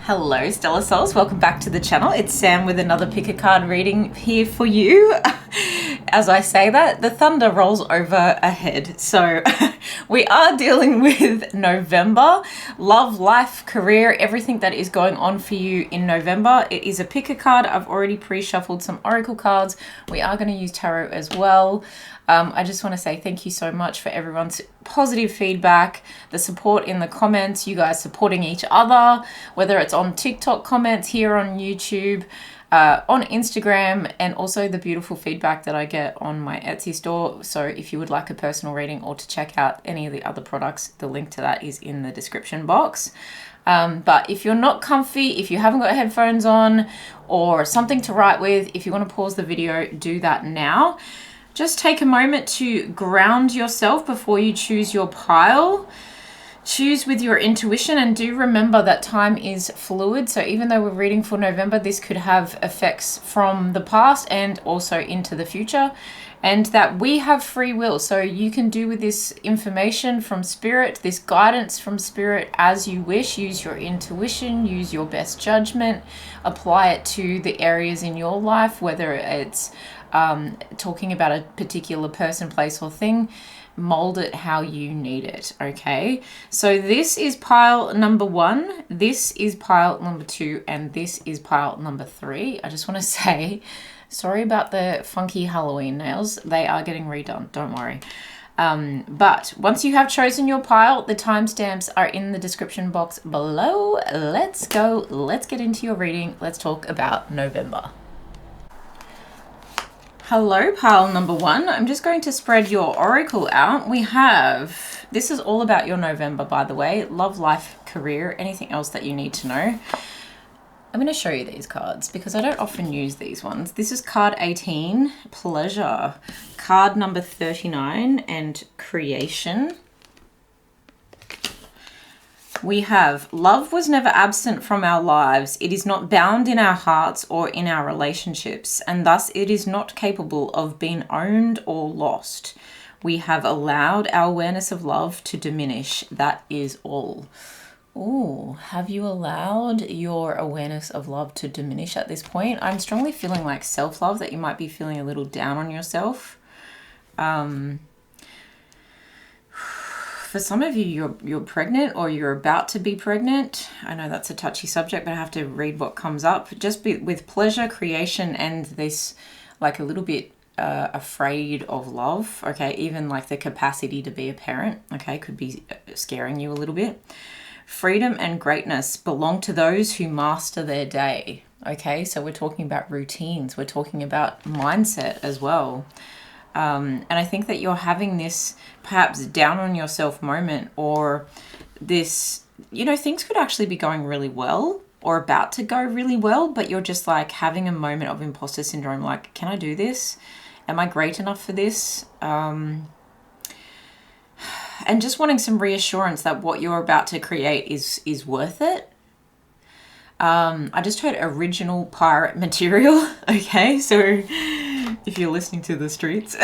Hello Stellar Souls, welcome back to the channel. It's Sam with another pick a card reading here for you. As I say that, the thunder rolls over ahead. So we are dealing with November, love, life, career, everything that is going on for you in November. It is a pick a card. I've already pre-shuffled some oracle cards. We are going to use tarot as well. I just want to say thank you so much for everyone's positive feedback, the support in the comments, you guys supporting each other, whether it's on TikTok comments, here on YouTube, on Instagram, and also the beautiful feedback that I get on my Etsy store. So if you would like a personal reading or to check out any of the other products, the link to that is in the description box. But if you're not comfy, if you haven't got headphones on or something to write with, if you want to pause the video, do that now. Just take a moment to ground yourself before you choose your pile. Choose with your intuition, and do remember that time is fluid. So even though we're reading for November, this could have effects from the past and also into the future, and that we have free will. So you can do with this information from spirit, this guidance from spirit, as you wish. Use your intuition, use your best judgment, apply it to the areas in your life, whether it's talking about a particular person, place, or thing. Mold it how you need it. Okay, so this is pile number 1, this is pile number 2, and this is pile number 3. I just want to say sorry about the funky Halloween nails. They are getting redone, don't worry. But once you have chosen your pile, the timestamps are in the description box below. Let's go, let's get into your reading. Let's talk about November. Hello, pile number 1. I'm just going to spread your oracle out. We have, this is all about your November, by the way. Love, life, career, anything else that you need to know. I'm going to show you these cards because I don't often use these ones. This is card 18, pleasure. Card number 39, and creation. We have, love was never absent from our lives. It is not bound in our hearts or in our relationships, and thus it is not capable of being owned or lost. We have allowed our awareness of love to diminish. That is all. Oh, have you allowed your awareness of love to diminish at this point? I'm strongly feeling like self-love, that you might be feeling a little down on yourself. For some of you, you're pregnant or you're about to be pregnant. I know that's a touchy subject, but I have to read what comes up. Just with pleasure, creation, and this like a little bit afraid of love. Okay, even like the capacity to be a parent, okay, could be scaring you a little bit. Freedom and greatness belong to those who master their day. Okay, so we're talking about routines. We're talking about mindset as well. And I think that you're having this perhaps down on yourself moment, or this, you know, things could actually be going really well or about to go really well, but you're just like having a moment of imposter syndrome. Like, can I do this? Am I great enough for this? And just wanting some reassurance that what you're about to create is worth it. I just heard original pirate material. Okay, so if you're listening to the streets.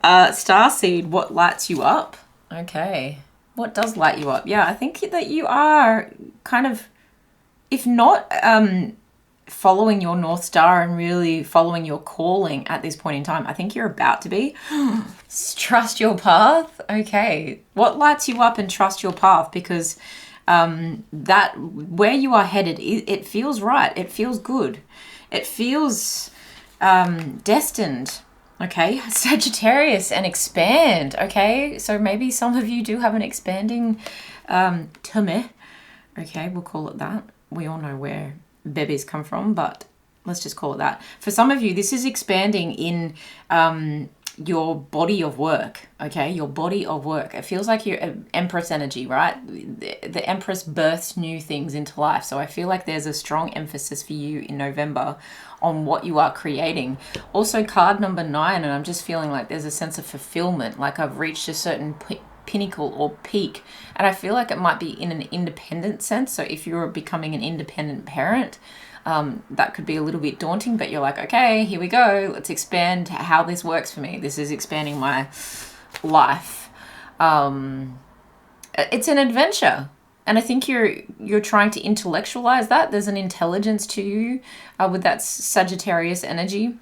Starseed, what lights you up? Okay, what does light you up? Yeah, I think that you are kind of, if not following your North Star and really following your calling at this point in time, I think you're about to be. Trust your path. Okay, what lights you up and trust your path, because that where you are headed, it feels right. It feels good. It feels destined. Okay, Sagittarius, and expand. Okay, so maybe some of you do have an expanding tummy. Okay, we'll call it that. We all know where babies come from, but let's just call it that. For some of you, this is expanding in your body of work. Okay, your body of work. It feels like you're Empress energy, right? The Empress births new things into life. So I feel like there's a strong emphasis for you in November on what you are creating. Also, card number 9, and I'm just feeling like there's a sense of fulfillment, like I've reached a certain pinnacle or peak, and I feel like it might be in an independent sense. So if you're becoming an independent parent, that could be a little bit daunting, but you're like, okay, here we go, let's expand how this works for me. This is expanding my life. It's an adventure. And I think you're trying to intellectualize that. There's an intelligence to you with that Sagittarius energy.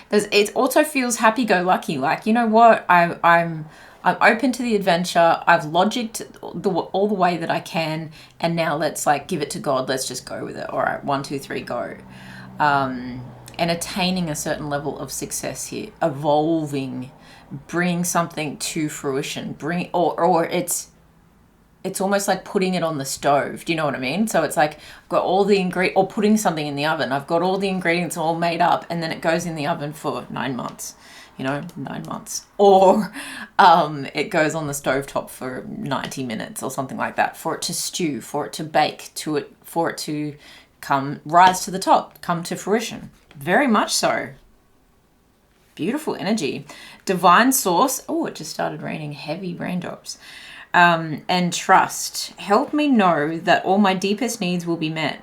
It also feels happy-go-lucky. Like, you know what? I'm open to the adventure. I've logicked all the way that I can, and now let's like give it to God. Let's just go with it. All right, 1, 2, 3, go. And attaining a certain level of success here, evolving, bringing something to fruition, or it's almost like putting it on the stove. Do you know what I mean? So it's like I've got all the ingredients, or putting something in the oven. I've got all the ingredients all made up, and then it goes in the oven for 9 months. You know, 9 months. Or it goes on the stovetop for 90 minutes or something like that, for it to stew, for it to bake, for it to rise to the top, come to fruition. Very much so. Beautiful energy. Divine source. Oh, it just started raining heavy raindrops. And trust. Help me know that all my deepest needs will be met.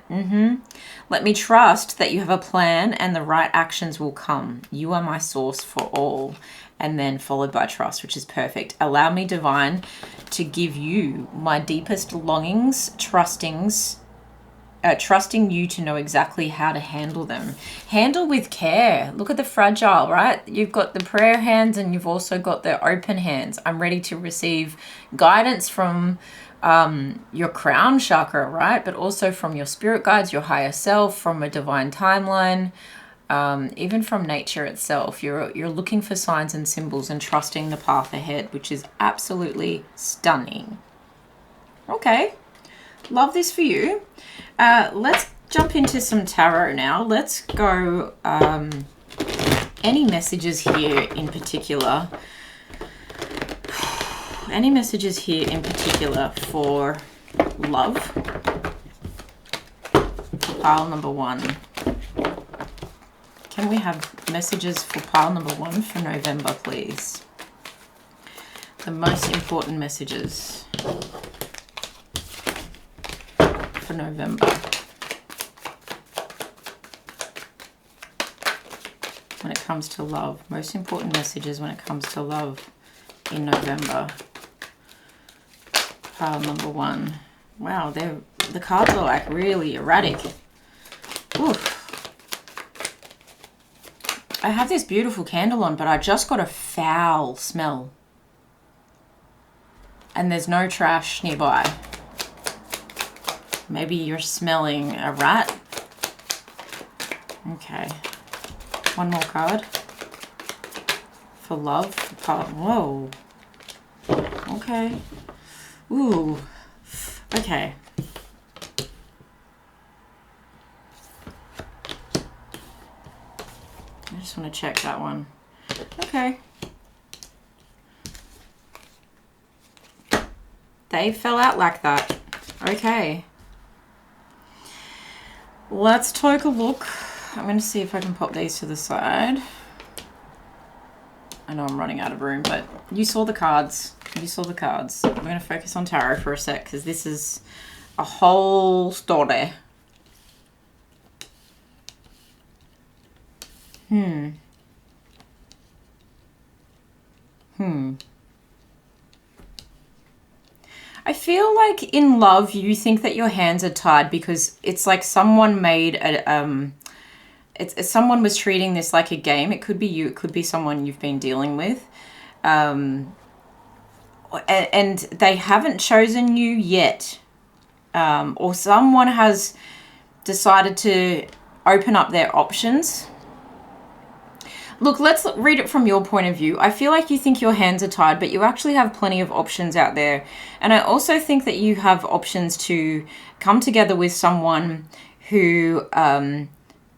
Let me trust that you have a plan and the right actions will come. You are my source for all. And then followed by trust, which is perfect. Allow me, divine, to give you my deepest longings, trusting you to know exactly how to handle them. Handle with care. Look at the fragile, right? You've got the prayer hands and you've also got the open hands. I'm ready to receive guidance from your crown chakra, right? But also from your spirit guides, your higher self, from a divine timeline, even from nature itself. You're looking for signs and symbols and trusting the path ahead, which is absolutely stunning. Okay. Love this for you. Let's jump into some tarot now. Let's go, any messages here in particular? Any messages here in particular for love? Pile number 1. Can we have messages for pile number 1 for November, please? The most important messages for November. When it comes to love. Most important messages when it comes to love in November. Pile number 1. Wow, the cards are like really erratic. Oof. I have this beautiful candle on, but I just got a foul smell. And there's no trash nearby. Maybe you're smelling a rat. Okay. One more card. For love. Whoa. Okay. Ooh. Okay. I just want to check that one. Okay. They fell out like that. Okay. Let's take a look. I'm going to see if I can pop these to the side. I know I'm running out of room, but you saw the cards. You saw the cards. I'm going to focus on tarot for a sec because this is a whole story. I feel like in love you think that your hands are tied because it's like someone made a someone was treating this like a game. It could be you, it could be someone you've been dealing with. And they haven't chosen you yet. Or someone has decided to open up their options. Look, let's read it from your point of view. I feel like you think your hands are tied, but you actually have plenty of options out there. And I also think that you have options to come together with someone who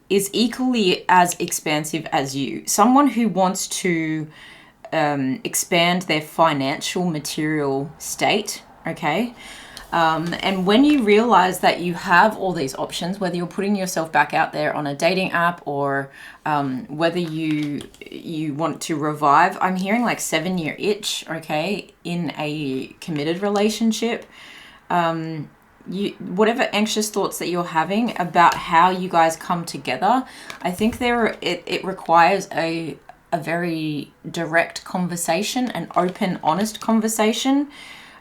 is equally as expansive as you. Someone who wants to expand their financial material state, okay? And when you realize that you have all these options, whether you're putting yourself back out there on a dating app or whether you want to revive, I'm hearing like 7-year itch, okay, in a committed relationship. Whatever anxious thoughts that you're having about how you guys come together, I think it requires a very direct conversation, an open, honest conversation.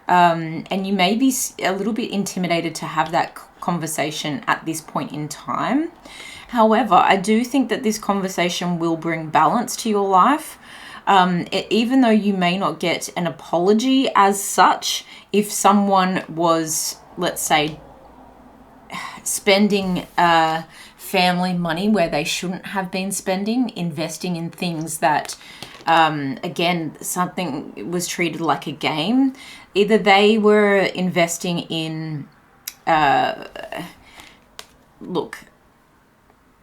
and you may be a little bit intimidated to have that conversation at this point in time. However, I do think that this conversation will bring balance to your life. Even though you may not get an apology as such, if someone was, let's say, spending family money where they shouldn't have been spending, investing in things that, again, something was treated like a game. Either they were investing in, look,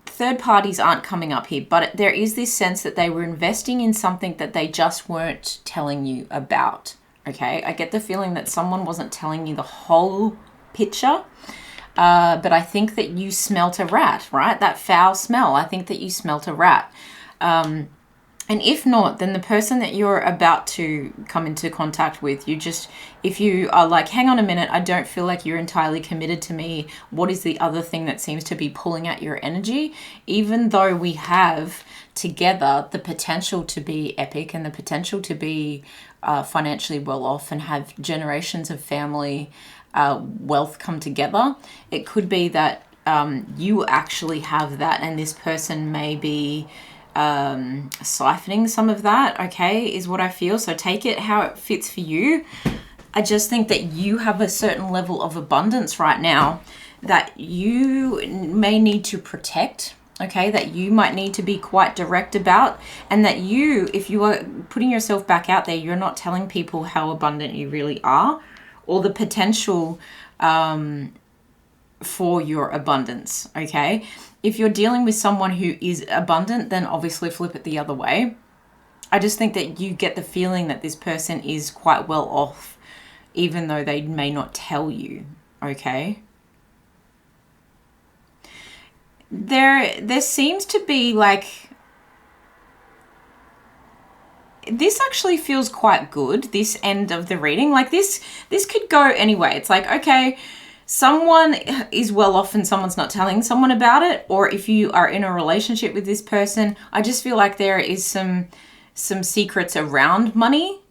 third parties aren't coming up here, but there is this sense that they were investing in something that they just weren't telling you about, okay? I get the feeling that someone wasn't telling you the whole picture, but I think that you smelt a rat, right? That foul smell, I think that you smelt a rat. And if not, then the person that you're about to come into contact with, if you are like, hang on a minute, I don't feel like you're entirely committed to me. What is the other thing that seems to be pulling at your energy? Even though we have together the potential to be epic and the potential to be financially well off and have generations of family wealth come together, it could be that you actually have that, and this person may be siphoning some of that, okay, is what I feel. So take it how it fits for you. I just think that you have a certain level of abundance right now that you may need to protect, okay, that you might need to be quite direct about, and that you, if you are putting yourself back out there, you're not telling people how abundant you really are or the potential for your abundance, okay? If you're dealing with someone who is abundant, then obviously flip it the other way. I just think that you get the feeling that this person is quite well off, even though they may not tell you, okay? There seems to be like, this actually feels quite good, this end of the reading. Like this could go anyway. It's like, okay, someone is well off and someone's not telling someone about it, or if you are in a relationship with this person, I just feel like there is some secrets around money,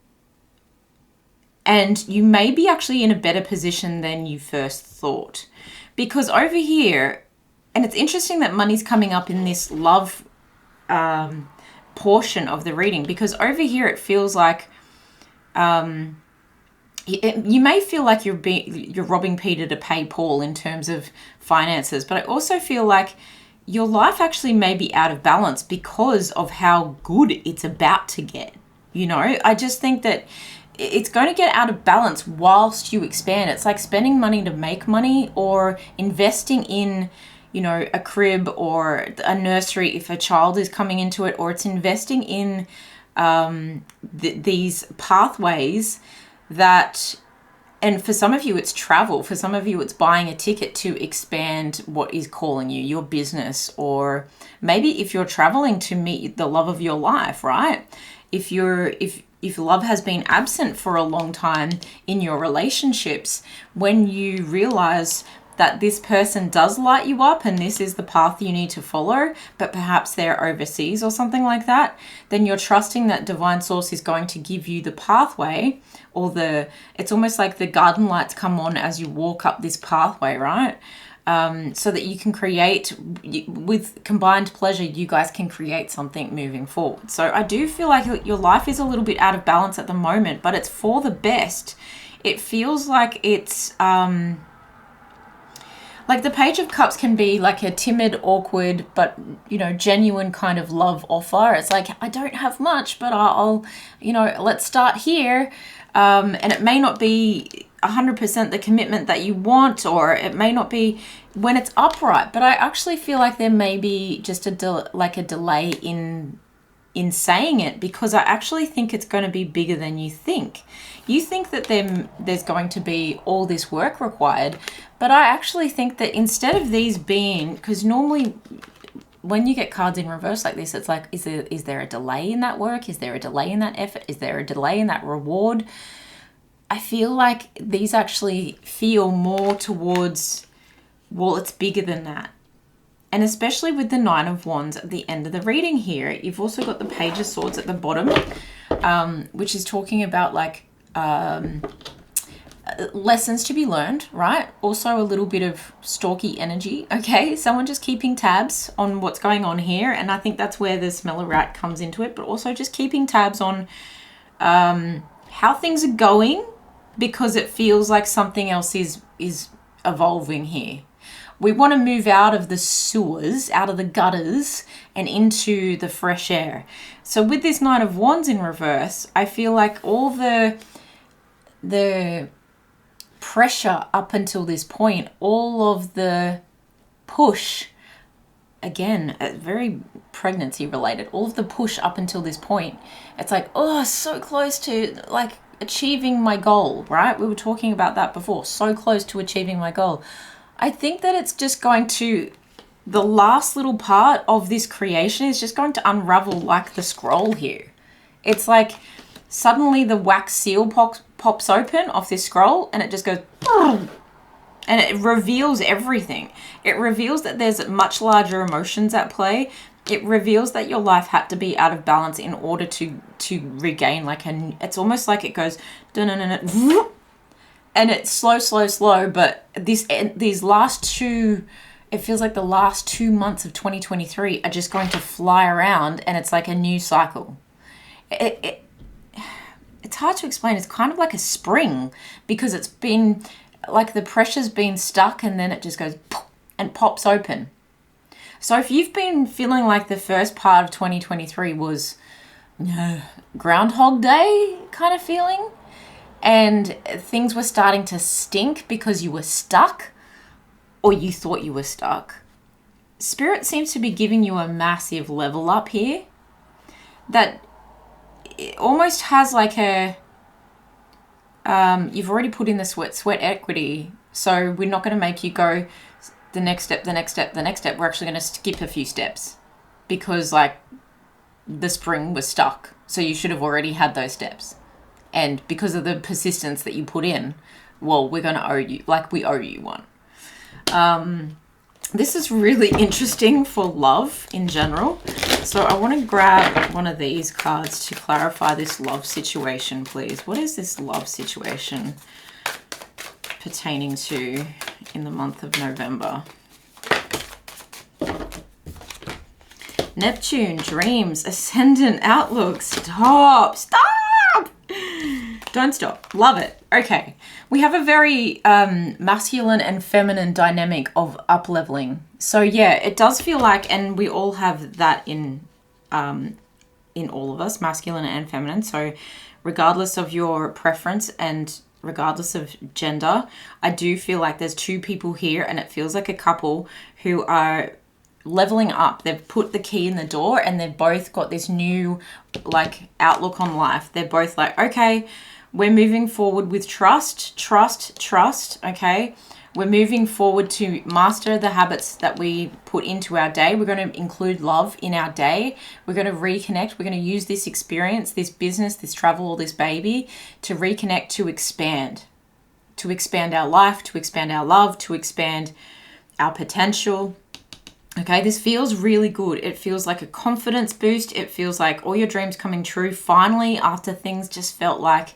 and you may be actually in a better position than you first thought. Because over here, and it's interesting that money's coming up in this love portion of the reading, because over here it feels like you may feel like you're robbing Peter to pay Paul in terms of finances, but I also feel like your life actually may be out of balance because of how good it's about to get. You know, I just think that it's going to get out of balance whilst you expand. It's like spending money to make money, or investing in, you know, a crib or a nursery if a child is coming into it, or it's investing in these pathways that, and for some of you it's travel, for some of you it's buying a ticket to expand what is calling you, your business, or maybe if you're traveling to meet the love of your life, right? If love has been absent for a long time in your relationships, when you realize that this person does light you up and this is the path you need to follow, but perhaps they're overseas or something like that, then you're trusting that divine source is going to give you the pathway, or it's almost like the garden lights come on as you walk up this pathway, right? So that you can create, with combined pleasure, you guys can create something moving forward. So I do feel like your life is a little bit out of balance at the moment, but it's for the best. It feels like it's, like the Page of Cups can be like a timid, awkward, but, you know, genuine kind of love offer. It's like, I don't have much, but I'll, you know, let's start here. And it may not be 100% the commitment that you want, or it may not be when it's upright, but I actually feel like there may be just a delay in saying it, because I actually think it's going to be bigger than you think. You think that there's going to be all this work required, but I actually think that instead of these being, because normally when you get cards in reverse like this, it's like, is there a delay in that work? Is there a delay in that effort? Is there a delay in that reward? I feel like these actually feel more towards, well, it's bigger than that. And especially with the Nine of Wands at the end of the reading here, you've also got the Page of Swords at the bottom, which is talking about like lessons to be learned, right? Also a little bit of stalky energy, okay? Someone just keeping tabs on what's going on here. And I think that's where the smeller rat comes into it, but also just keeping tabs on how things are going, because it feels like something else is evolving here. We want to move out of the sewers, out of the gutters, and into the fresh air. So with this Nine of Wands in reverse, I feel like all the pressure up until this point, all of the push, again, very pregnancy related, all of the push up until this point, it's like, oh, so close to like achieving my goal, right? We were talking about that before, so close to achieving my goal. I think that it's just going to, the last little part of this creation is just going to unravel like the scroll here. It's like suddenly the wax seal pops open off this scroll and it just goes, boom, and it reveals everything. It reveals that there's much larger emotions at play. It reveals that your life had to be out of balance in order to regain like it's almost like it goes, and it's slow, but these last two, it feels like the last 2 months of 2023 are just going to fly around, and it's like a new cycle. It's hard to explain. It's kind of like a spring, because it's been like the pressure's been stuck and then it just goes and pops open. So if you've been feeling like the first part of 2023 was Groundhog Day kind of feeling, and things were starting to stink because you were stuck, or you thought you were stuck, Spirit seems to be giving you a massive level up here that it almost has like a, you've already put in the sweat equity, so we're not going to make you go the next step. We're actually going to skip a few steps because like the spring was stuck, so you should have already had those steps. And because of the persistence that you put in, well, we're going to owe you, like we owe you one. This is really interesting for love in general. So I want to grab one of these cards to clarify this love situation, please. What is this love situation pertaining to in the month of November? Neptune, dreams, ascendant, outlook. Stop. Don't stop. Love it. Okay. We have a very masculine and feminine dynamic of up-leveling. So yeah, it does feel like, and we all have that in all of us, masculine and feminine. So regardless of your preference and regardless of gender, I do feel like there's two people here, and it feels like a couple who are leveling up. They've put the key in the door and they've both got this new like outlook on life. They're both like, okay, we're moving forward with trust, okay? We're moving forward to master the habits that we put into our day. We're going to include love in our day. We're going to reconnect. We're going to use this experience, this business, this travel, or this baby to reconnect, to expand our life, to expand our love, to expand our potential. Okay, this feels really good. It feels like a confidence boost. It feels like all your dreams coming true finally after things just felt like,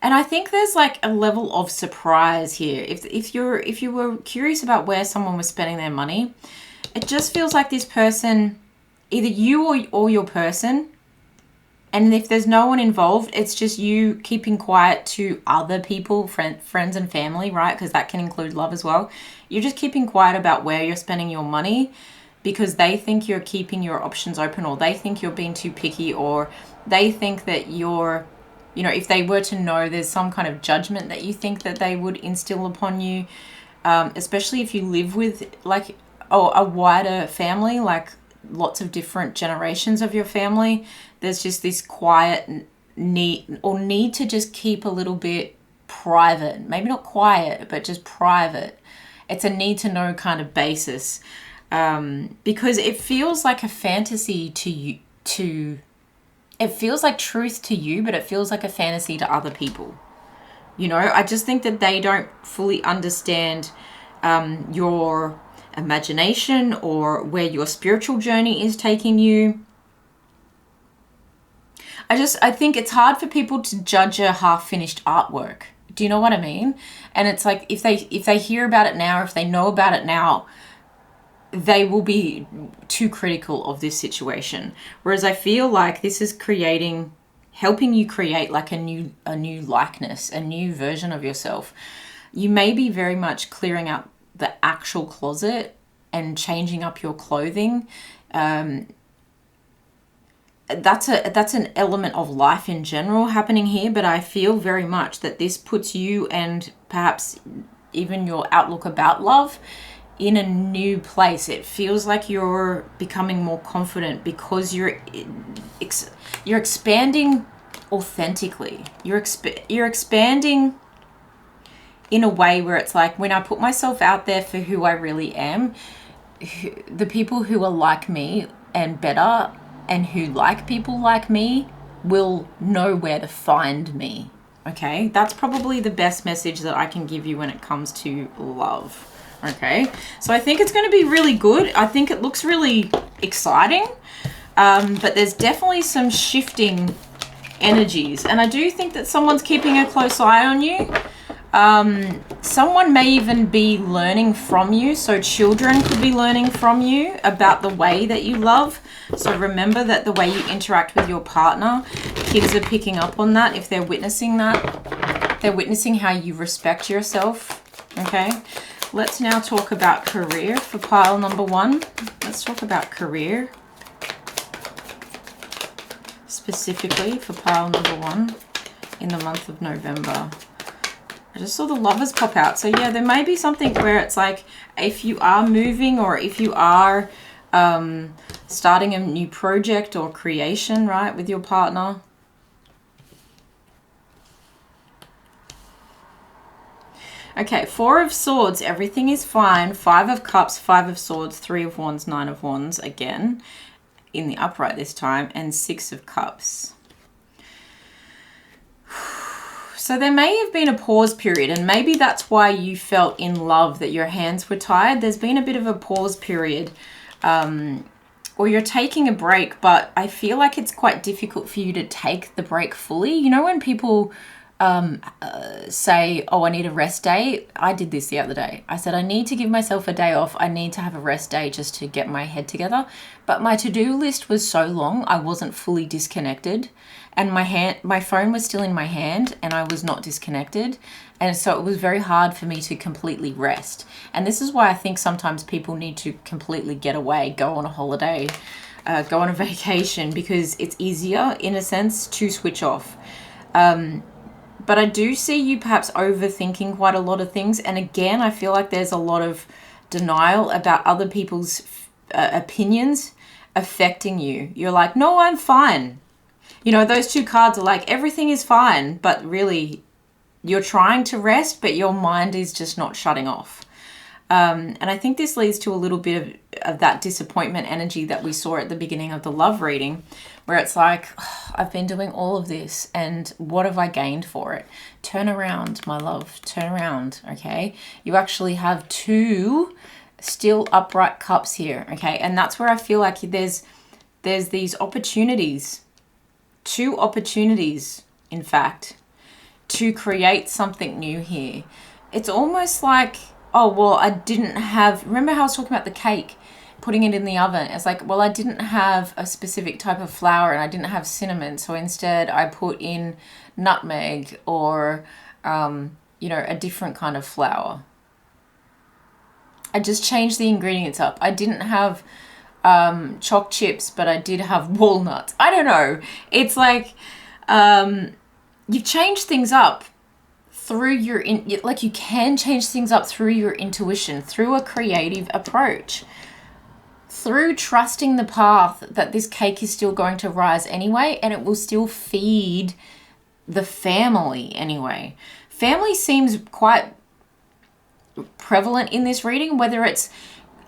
and I think there's like a level of surprise here. If you were curious about where someone was spending their money, it just feels like this person, either you or your person, and if there's no one involved, it's just you keeping quiet to other people, friends and family, right? Because that can include love as well. You're just keeping quiet about where you're spending your money because they think you're keeping your options open, or they think you're being too picky, or they think that you're, you know, if they were to know, there's some kind of judgment that you think that they would instill upon you, especially if you live with like a wider family, like lots of different generations of your family. There's just this quiet need to just keep a little bit private, maybe not quiet, but just private. It's a need to know kind of basis, because it feels like a fantasy to you, it feels like truth to you, but it feels like a fantasy to other people. You know, I just think that they don't fully understand your imagination or where your spiritual journey is taking you. I think it's hard for people to judge a half-finished artwork. Do you know what I mean? And it's like, if they hear about it now, or if they know about it now, they will be too critical of this situation. Whereas I feel like this is helping you create like a new likeness, a new version of yourself. You may be very much clearing out the actual closet and changing up your clothing. That's an element of life in general happening here, but I feel very much that this puts you, and perhaps even your outlook about love, in a new place. It feels like you're becoming more confident because you're expanding authentically. You're expanding in a way where it's like, when I put myself out there for who I really am, the people who are like me and better, and who like people like me, will know where to find me. Okay, that's probably the best message that I can give you when it comes to love. Okay, so I think it's going to be really good. I think it looks really exciting, but there's definitely some shifting energies, and I do think that someone's keeping a close eye on you. Someone may even be learning from you, so children could be learning from you about the way that you love. So remember that the way you interact with your partner, kids are picking up on that. If they're witnessing that, they're witnessing how you respect yourself. Okay, let's now talk about career for pile number 1. Let's talk about career specifically for pile number 1 in the month of November. I just saw the Lovers pop out. So yeah, there may be something where it's like, if you are moving, or if you are starting a new project or creation, right, with your partner. Okay, 4 of Swords, everything is fine. 5 of Cups, 5 of Swords, 3 of Wands, 9 of Wands, again, in the upright this time, and 6 of Cups. So there may have been a pause period, and maybe that's why you felt in love that your hands were tied. There's been a bit of a pause period, or you're taking a break, but I feel like it's quite difficult for you to take the break fully. You know, when people say, oh, I need a rest day. I did this the other day. I said, I need to give myself a day off. I need to have a rest day just to get my head together. But my to-do list was so long, I wasn't fully disconnected. And my phone was still in my hand, and I was not disconnected. And so it was very hard for me to completely rest. And this is why I think sometimes people need to completely get away, go on a holiday, go on a vacation, because it's easier, in a sense, to switch off. But I do see you perhaps overthinking quite a lot of things. And again, I feel like there's a lot of denial about other people's opinions affecting you. You're like, no, I'm fine. You know, those 2 cards are like, everything is fine, but really you're trying to rest, but your mind is just not shutting off. And I think this leads to a little bit of that disappointment energy that we saw at the beginning of the love reading, where it's like, oh, I've been doing all of this, and what have I gained for it? Turn around, my love, turn around, okay? You actually have 2 still upright cups here, okay? And that's where I feel like there's these opportunities, 2 opportunities, in fact, to create something new here. It's almost like, oh, well, I didn't have, remember how I was talking about the cake, putting it in the oven? It's like, well, I didn't have a specific type of flour, and I didn't have cinnamon, so instead I put in nutmeg, or, you know, a different kind of flour. I just changed the ingredients up. I didn't have choc chips, but I did have walnuts. I don't know. It's like, you've changed things up through your, like, you can change things up through your intuition, through a creative approach, through trusting the path that this cake is still going to rise anyway, and it will still feed the family anyway. Family seems quite prevalent in this reading, whether it's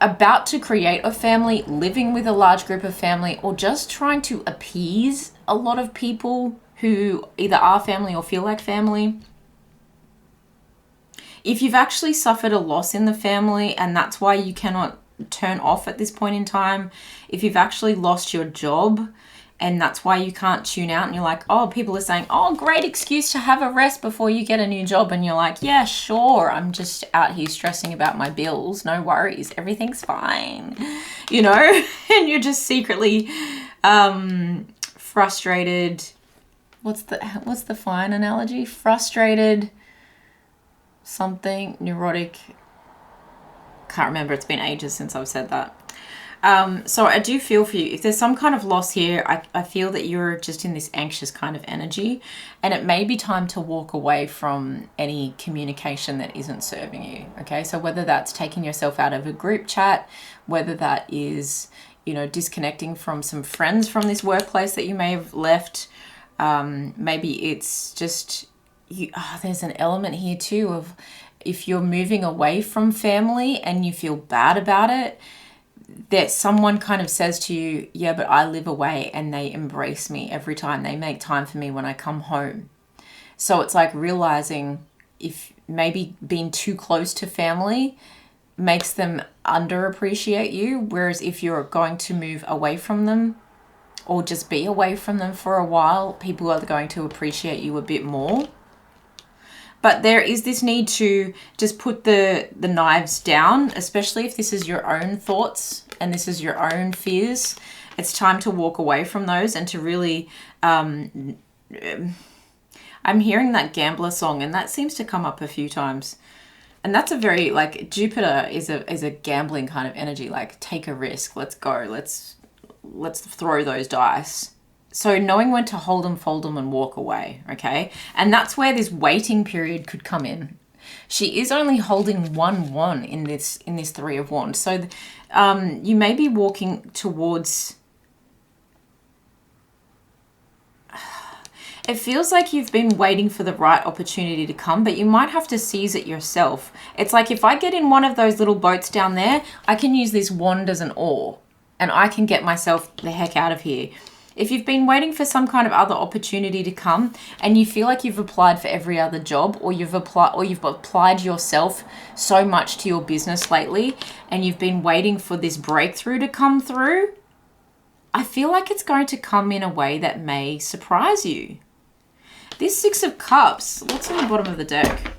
about to create a family, living with a large group of family, or just trying to appease a lot of people who either are family or feel like family. If you've actually suffered a loss in the family, and that's why you cannot turn off at this point in time, if you've actually lost your job And that's why you can't tune out. And you're like, oh, people are saying, oh, great excuse to have a rest before you get a new job. And you're like, yeah, sure. I'm just out here stressing about my bills. No worries. Everything's fine. You know, and you're just secretly frustrated. What's the fine analogy? Frustrated, something, neurotic. Can't remember. It's been ages since I've said that. So I do feel for you. If there's some kind of loss here, I feel that you're just in this anxious kind of energy, and it may be time to walk away from any communication that isn't serving you. Okay. So whether that's taking yourself out of a group chat, whether that is, you know, disconnecting from some friends from this workplace that you may have left, maybe it's just there's an element here too of if you're moving away from family and you feel bad about it, that someone kind of says to you, yeah, but I live away and they embrace me every time. They make time for me when I come home. So it's like realizing if maybe being too close to family makes them underappreciate you, whereas if you're going to move away from them or just be away from them for a while, people are going to appreciate you a bit more. But there is this need to just put the knives down, especially if this is your own thoughts and this is your own fears. It's time to walk away from those and to really, I'm hearing that gambler song, and that seems to come up a few times. And that's a very, like, Jupiter is a gambling kind of energy, like take a risk, let's go, let's throw those dice. So knowing when to hold them, fold them, and walk away, okay? And that's where this waiting period could come in. She is only holding one wand in this Three of Wands. So you may be walking towards... It feels like you've been waiting for the right opportunity to come, but you might have to seize it yourself. It's like if I get in one of those little boats down there, I can use this wand as an oar, and I can get myself the heck out of here. If you've been waiting for some kind of other opportunity to come and you feel like you've applied for every other job, or you've applied yourself so much to your business lately and you've been waiting for this breakthrough to come through, I feel like it's going to come in a way that may surprise you. This Six of Cups, what's on the bottom of the deck?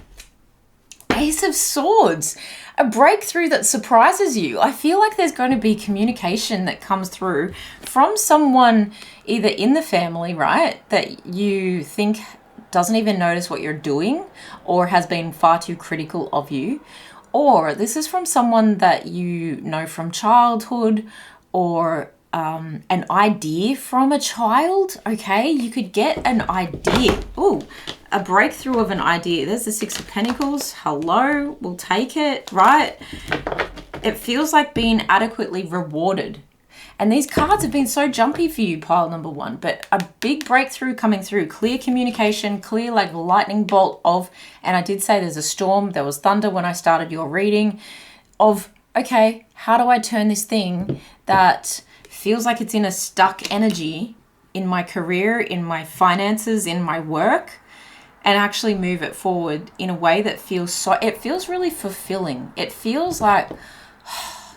Ace of Swords, a breakthrough that surprises you. I feel like there's going to be communication that comes through from someone either in the family, right, that you think doesn't even notice what you're doing or has been far too critical of you. Or this is from someone that you know from childhood, or an idea from a child, okay? You could get an idea. Ooh, a breakthrough of an idea. There's the Six of Pentacles. Hello, we'll take it, right? It feels like being adequately rewarded. And these cards have been so jumpy for you, pile number one, but a big breakthrough coming through. Clear communication, clear like lightning bolt of, and I did say there's a storm, there was thunder when I started your reading, of, okay, how do I turn this thing that feels like it's in a stuck energy in my career, in my finances, in my work, and actually move it forward in a way that feels it feels really fulfilling. It feels like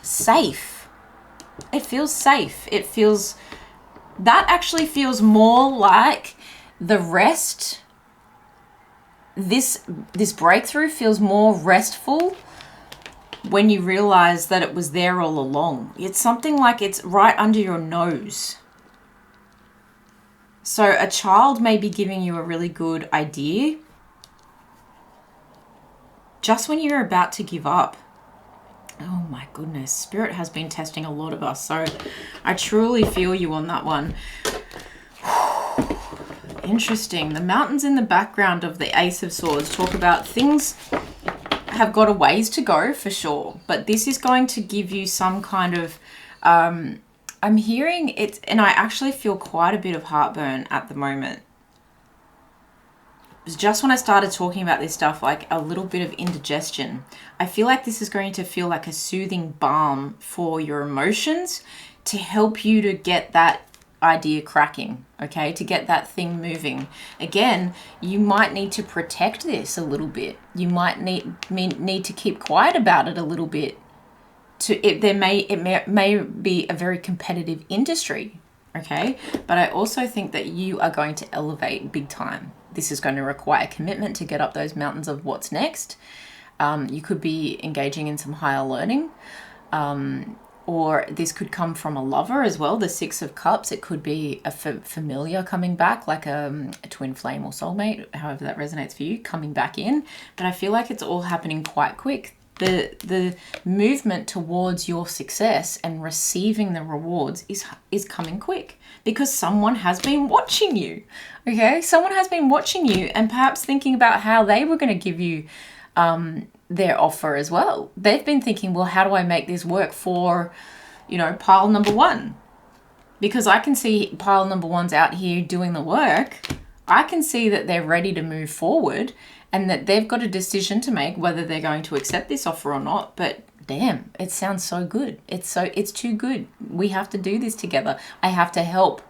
safe. It feels safe. It feels, that actually feels more like the rest. This breakthrough feels more restful when you realize that it was there all along. It's something like it's right under your nose. So a child may be giving you a really good idea just when you're about to give up. Oh my goodness, Spirit has been testing a lot of us, so I truly feel you on that one. Interesting. The mountains in the background of the Ace of Swords talk about things have got a ways to go for sure, but this is going to give you some kind of I'm hearing it, and I actually feel quite a bit of heartburn at the moment. It was just when I started talking about this stuff, like a little bit of indigestion. I feel like this is going to feel like a soothing balm for your emotions to help you to get that idea cracking, okay, to get that thing moving. Again, you might need to protect this a little bit. You might need to keep quiet about it a little bit. It may be a very competitive industry, okay? But I also think that you are going to elevate big time. This is going to require commitment to get up those mountains of what's next. You could be engaging in some higher learning, or this could come from a lover as well. The Six of Cups, it could be a familiar coming back, like a twin flame or soulmate, however that resonates for you, coming back in. But I feel like it's all happening quite quick. The movement towards your success and receiving the rewards is coming quick, because someone has been watching you, okay? Someone has been watching you and perhaps thinking about how they were going to give you their offer as well. They've been thinking, well, how do I make this work for, you know, pile number one? Because I can see pile number one's out here doing the work. I can see that they're ready to move forward and that they've got a decision to make whether they're going to accept this offer or not. But damn, it sounds so good. It's too good. We have to do this together. I have to help.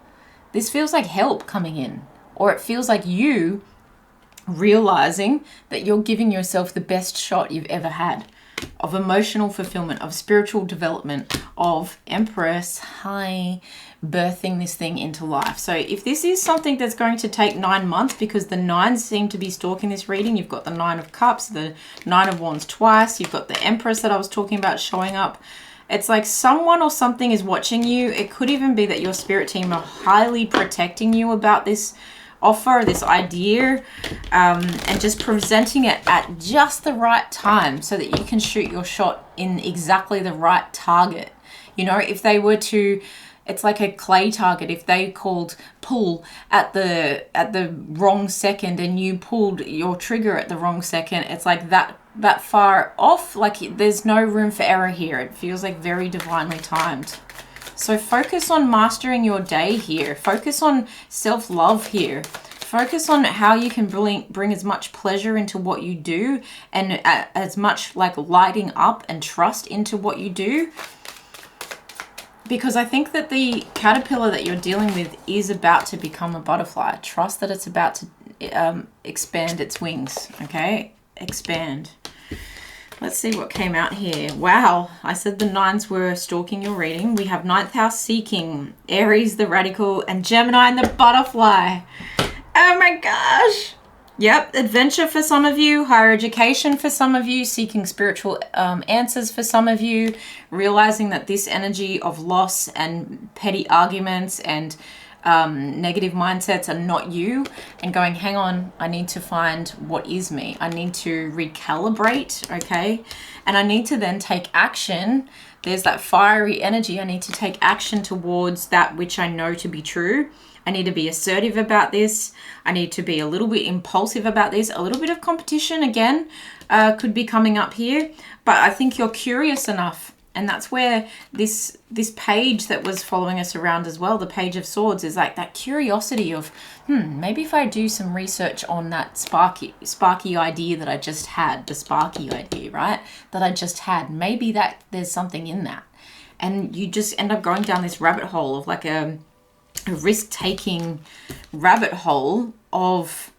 This feels like help coming in, or it feels like you realizing that you're giving yourself the best shot you've ever had of emotional fulfillment, of spiritual development, of Empress, birthing this thing into life. So if this is something that's going to take 9 months, because the nines seem to be stalking this reading, you've got the Nine of Cups, the Nine of Wands twice, you've got the Empress that I was talking about showing up. It's like someone or something is watching you. It could even be that your spirit team are highly protecting you about this offer, this idea, and just presenting it at just the right time so that you can shoot your shot in exactly the right target. You know, if they were to, it's like a clay target. If they called pull at the wrong second and you pulled your trigger at the wrong second, it's like that far off. Like there's no room for error here. It feels like very divinely timed. So focus on mastering your day here. Focus on self-love here. Focus on how you can bring as much pleasure into what you do, and as much like lighting up and trust into what you do. Because I think that the caterpillar that you're dealing with is about to become a butterfly. Trust that it's about to expand its wings, okay? Expand. Let's see what came out here. Wow, I said the nines were stalking your reading. We have 9th house seeking, Aries the radical, and Gemini and the butterfly. Oh my gosh. Yep, adventure for some of you, higher education for some of you, seeking spiritual answers for some of you, realizing that this energy of loss and petty arguments and negative mindsets are not you, and going, hang on, I need to find what is me. I need to recalibrate, okay? And I need to then take action. There's that fiery energy. I need to take action towards that which I know to be true. I need to be assertive about this. I need to be a little bit impulsive about this. A little bit of competition, again, could be coming up here. But I think you're curious enough. And that's where this page that was following us around as well, the Page of Swords, is like that curiosity of, maybe if I do some research on that sparky idea that I just had, the sparky idea, right? That I just had, maybe that there's something in that. And you just end up going down this rabbit hole of like a risk-taking rabbit hole of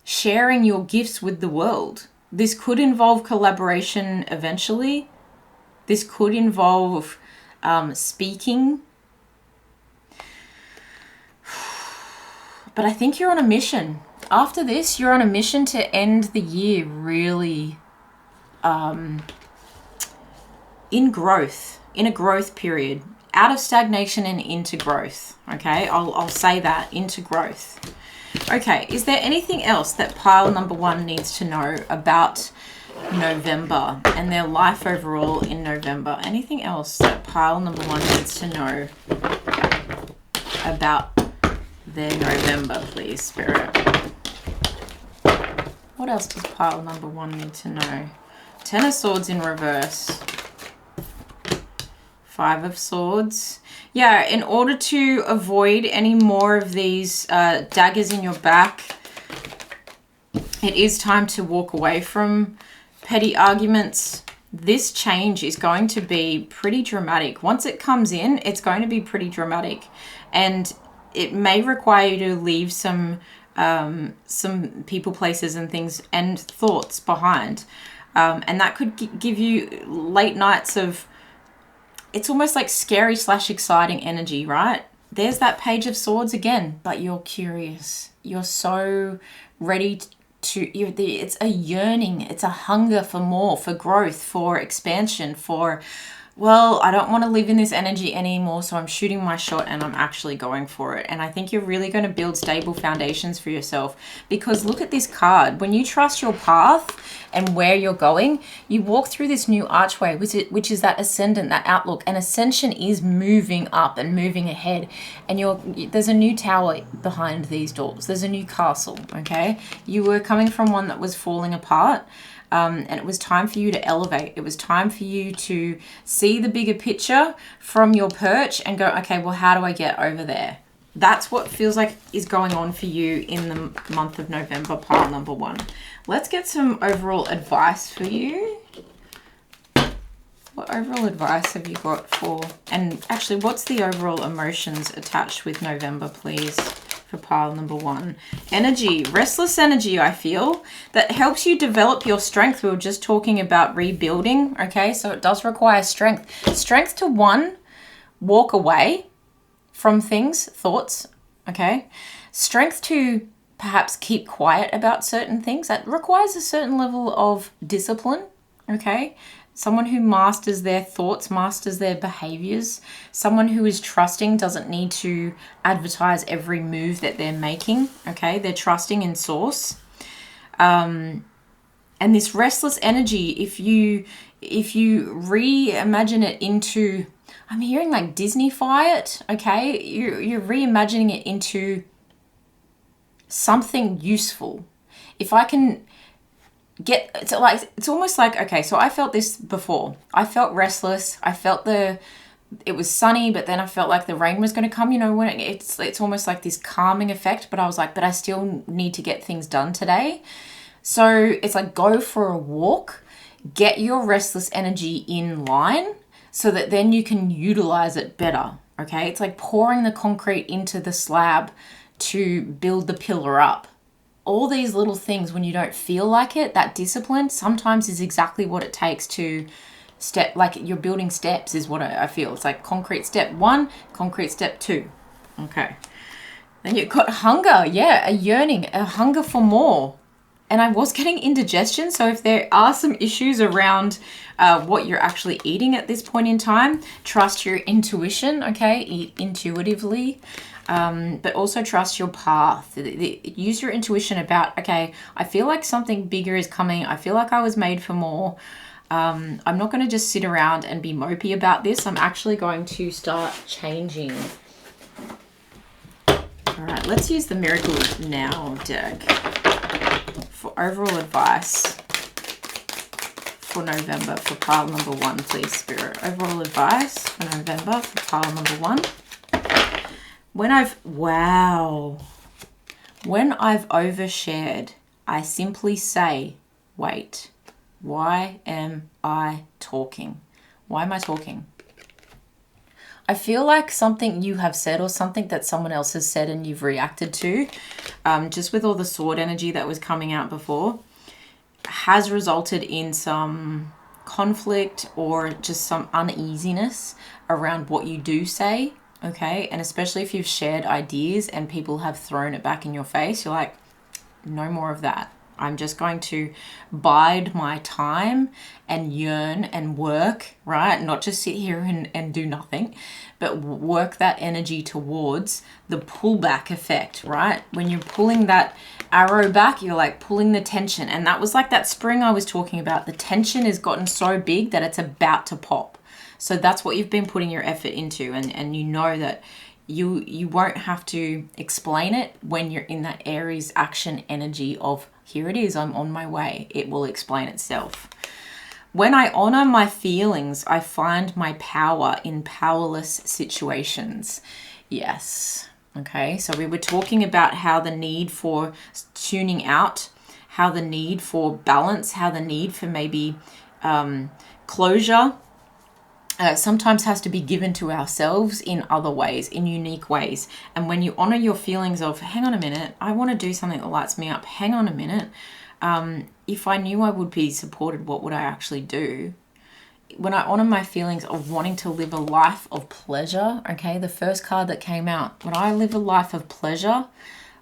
sharing your gifts with the world. This could involve collaboration eventually. This could involve speaking. But I think you're on a mission. After this, you're on a mission to end the year really in growth, in a growth period. Out of stagnation and into growth, okay? I'll say that, into growth. Okay, is there anything else that pile number one needs to know about November and their life overall in November? Anything else that pile number one needs to know about their November, please, Spirit? What else does pile number one need to know? Ten of Swords in reverse. Five of Swords. Yeah, in order to avoid any more of these daggers in your back, it is time to walk away from petty arguments. This change is going to be pretty dramatic. Once it comes in, it's going to be pretty dramatic. And it may require you to leave some people, places, and things and thoughts behind. And that could give you late nights of it's almost like scary / exciting energy, right? There's that Page of Swords again, but you're curious. You're so ready it's a yearning, it's a hunger for more, for growth, for expansion, for, well, I don't want to live in this energy anymore, so I'm shooting my shot and I'm actually going for it. And I think you're really going to build stable foundations for yourself, because look at this card. When you trust your path and where you're going, you walk through this new archway, which is that ascendant, that outlook. And ascension is moving up and moving ahead. And there's a new tower behind these doors. There's a new castle, okay? You were coming from one that was falling apart. And it was time for you to elevate. It was time for you to see the bigger picture from your perch and go, okay, well, how do I get over there? That's what feels like is going on for you in the month of November, pile number 1. Let's get some overall advice for you. What overall advice have you got for, and actually, what's the overall emotions attached with November, please? For pile number 1. Energy, restless energy, I feel, that helps you develop your strength. We were just talking about rebuilding, okay? So it does require strength. Strength to, 1, walk away from things, thoughts, okay? Strength to perhaps keep quiet about certain things. That requires a certain level of discipline, okay? Someone who masters their thoughts, masters their behaviors. Someone who is trusting doesn't need to advertise every move that they're making, okay? They're trusting in source. And this restless energy, if you reimagine it into, I'm hearing like Disney-fy it, okay? You're reimagining it into something useful. If I can it's almost like, okay, so I felt this before. I felt restless. I felt it was sunny, but then I felt like the rain was going to come, you know, when it's almost like this calming effect, but I was like, but I still need to get things done today. So it's like, go for a walk, get your restless energy in line so that then you can utilize it better. Okay. It's like pouring the concrete into the slab to build the pillar up. All these little things, when you don't feel like it, that discipline sometimes is exactly what it takes to step, like you're building steps is what I feel. It's like concrete step 1, concrete step 2. Okay. Then you've got hunger. Yeah, a yearning, a hunger for more. And I was getting indigestion. So if there are some issues around what you're actually eating at this point in time, trust your intuition, okay? Eat intuitively. But also trust your path. Use your intuition about, okay, I feel like something bigger is coming. I feel like I was made for more. I'm not going to just sit around and be mopey about this. I'm actually going to start changing. All right, let's use the Miracle Now deck for overall advice for November for pile number 1, please, Spirit. Overall advice for November for pile number 1. When I've overshared, I simply say, wait, why am I talking? Why am I talking? I feel like something you have said or something that someone else has said and you've reacted to, just with all the sword energy that was coming out before, has resulted in some conflict or just some uneasiness around what you do say. Okay, and especially if you've shared ideas and people have thrown it back in your face, you're like, no more of that. I'm just going to bide my time and yearn and work, right? Not just sit here and do nothing, but work that energy towards the pullback effect, right? When you're pulling that arrow back, you're like pulling the tension. And that was like that spring I was talking about. The tension has gotten so big that it's about to pop. So that's what you've been putting your effort into, and you know that you won't have to explain it when you're in that Aries action energy of, here it is, I'm on my way. It will explain itself. When I honor my feelings, I find my power in powerless situations. Yes. Okay, so we were talking about how the need for tuning out, how the need for balance, how the need for maybe closure sometimes has to be given to ourselves in other ways, in unique ways. And when you honor your feelings of, hang on a minute, I want to do something that lights me up. Hang on a minute. If I knew I would be supported, what would I actually do? when I honor my feelings of wanting to live a life of pleasure, okay, the first card that came out, when I live a life of pleasure,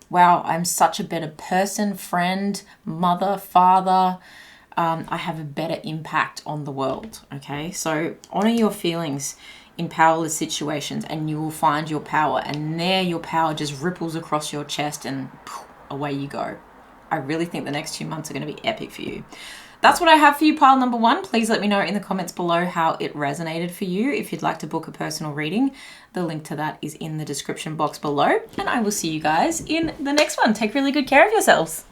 wow, I'm such a better person, friend, mother, father. I have a better impact on the world, okay? So honor your feelings in powerless situations and you will find your power, and there your power just ripples across your chest and poof, away you go. I really think the next 2 months are going to be epic for you. That's what I have for you, pile number 1. Please let me know in the comments below how it resonated for you. If you'd like to book a personal reading, the link to that is in the description box below. And I will see you guys in the next one. Take really good care of yourselves.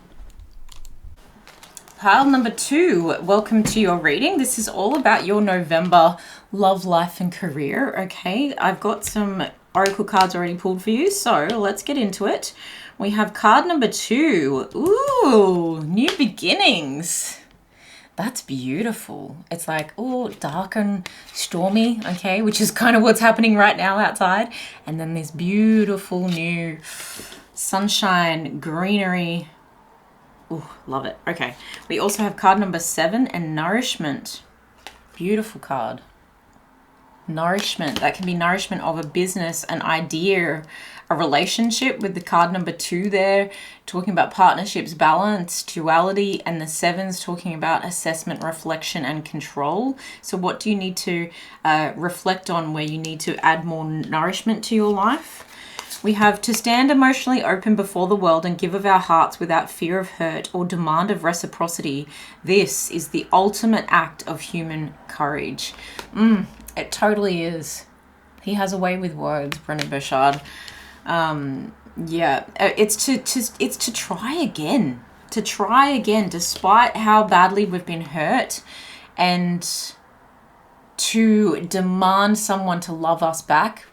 Pile number 2, welcome to your reading. This is all about your November love, life, and career, okay? I've got some oracle cards already pulled for you, so let's get into it. We have card number 2. Ooh, new beginnings. That's beautiful. It's like, oh, dark and stormy, okay, which is kind of what's happening right now outside. And then this beautiful new sunshine, greenery. Oh, love it. Okay. We also have card number 7 and nourishment. Beautiful card. Nourishment. That can be nourishment of a business, an idea, a relationship, with the card number 2 there, talking about partnerships, balance, duality, and the 7's talking about assessment, reflection, and control. So what do you need to reflect on, where you need to add more nourishment to your life? We have to stand emotionally open before the world and give of our hearts without fear of hurt or demand of reciprocity. This is the ultimate act of human courage. It totally is. He has a way with words, Brendon Burchard. Yeah, it's to try again. To try again, despite how badly we've been hurt, and to demand someone to love us back.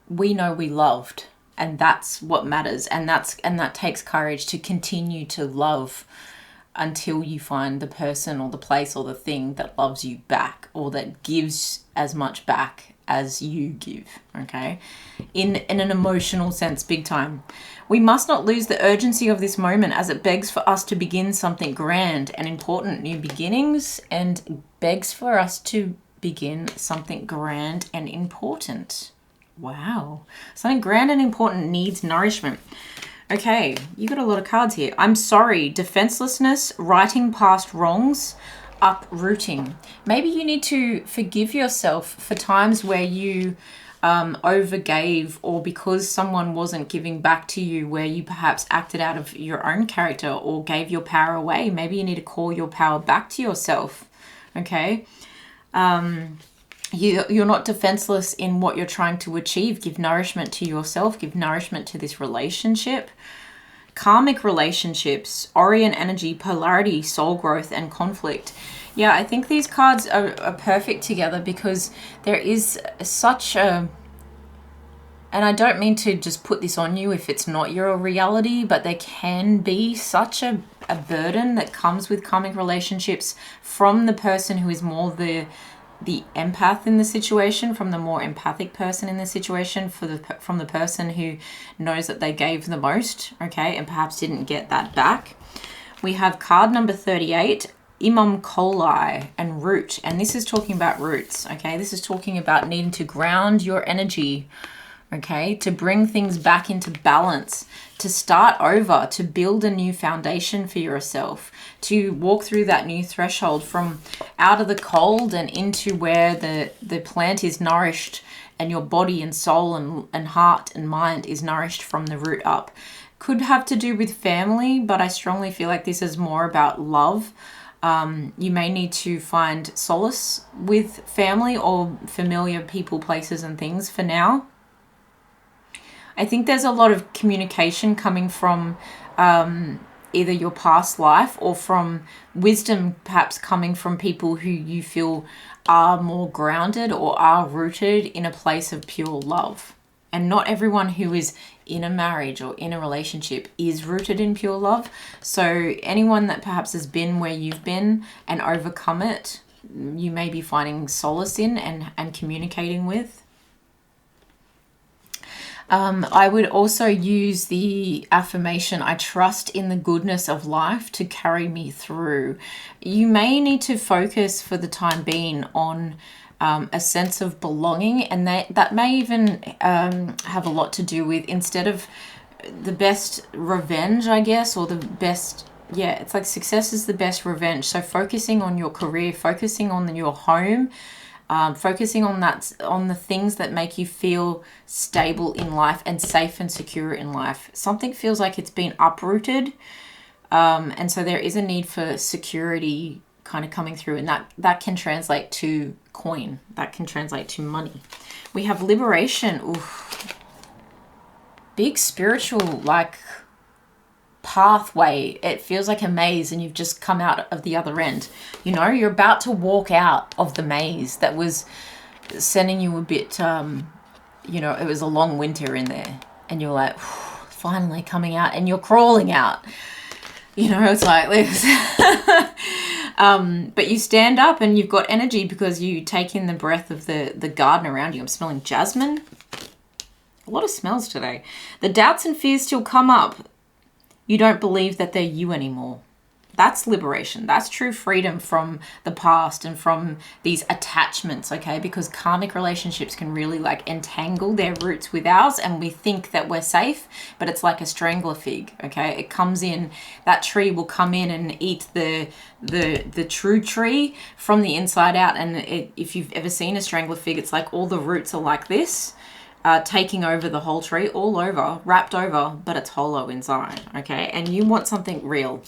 We know we loved, and that's what matters, and that takes courage to continue to love until you find the person or the place or the thing that loves you back, or that gives as much back as you give, okay? In an emotional sense, big time. We must not lose the urgency of this moment, as it begs for us to begin something grand and important, new beginnings, and begs for us to begin something grand and important. Wow. Something grand and important needs nourishment. Okay, you got a lot of cards here. I'm sorry, defenselessness, righting past wrongs, uprooting. Maybe you need to forgive yourself for times where you overgave, or because someone wasn't giving back to you, where you perhaps acted out of your own character or gave your power away. Maybe you need to call your power back to yourself, okay? You're not defenseless in what you're trying to achieve. Give nourishment to yourself. Give nourishment to this relationship. Karmic relationships, Orient energy, polarity, soul growth, and conflict. Yeah, I think these cards are perfect together, because there is such a... And I don't mean to just put this on you if it's not your reality, but there can be such a burden that comes with karmic relationships from the person who is more the empath in the situation, from the more empathic person in the situation, from the person who knows that they gave the most, okay, and perhaps didn't get that back. We have card number 38, Imam Coli and root, and this is talking about roots, okay? This is talking about needing to ground your energy, okay, to bring things back into balance, to start over, to build a new foundation for yourself, to walk through that new threshold from out of the cold and into where the plant is nourished, and your body and soul and heart and mind is nourished from the root up. Could have to do with family, but I strongly feel like this is more about love. You may need to find solace with family or familiar people, places, and things for now. I think there's a lot of communication coming from either your past life or from wisdom, perhaps coming from people who you feel are more grounded or are rooted in a place of pure love. And not everyone who is in a marriage or in a relationship is rooted in pure love. So anyone that perhaps has been where you've been and overcome it, you may be finding solace in and communicating with. I would also use the affirmation, I trust in the goodness of life to carry me through. You may need to focus for the time being on a sense of belonging, and that may even have a lot to do with, instead of the best revenge, I guess, or the best, yeah, it's like success is the best revenge. So focusing on your career, focusing on your home, focusing on the things that make you feel stable in life and safe and secure in life. Something feels like it's been uprooted, and so there is a need for security kind of coming through, and that can translate to coin, that can translate to money. We have liberation. Oof. Big spiritual like pathway. It feels like a maze, and you've just come out of the other end. You know, you're about to walk out of the maze that was sending you a bit, you know, it was a long winter in there, and you're like, finally coming out, and you're crawling out. You know, it's like this. But you stand up and you've got energy because you take in the breath of the garden around you. I'm smelling jasmine. A lot of smells today. The doubts and fears still come up. You don't believe that they're you anymore. That's liberation. That's true freedom from the past and from these attachments, okay? Because karmic relationships can really like entangle their roots with ours, and we think that we're safe, but it's like a strangler fig, okay? It comes in, that tree will come in and eat the true tree from the inside out. And if you've ever seen a strangler fig, it's like all the roots are like this, taking over the whole tree, all over, wrapped over, but it's hollow inside, okay? And you want something real.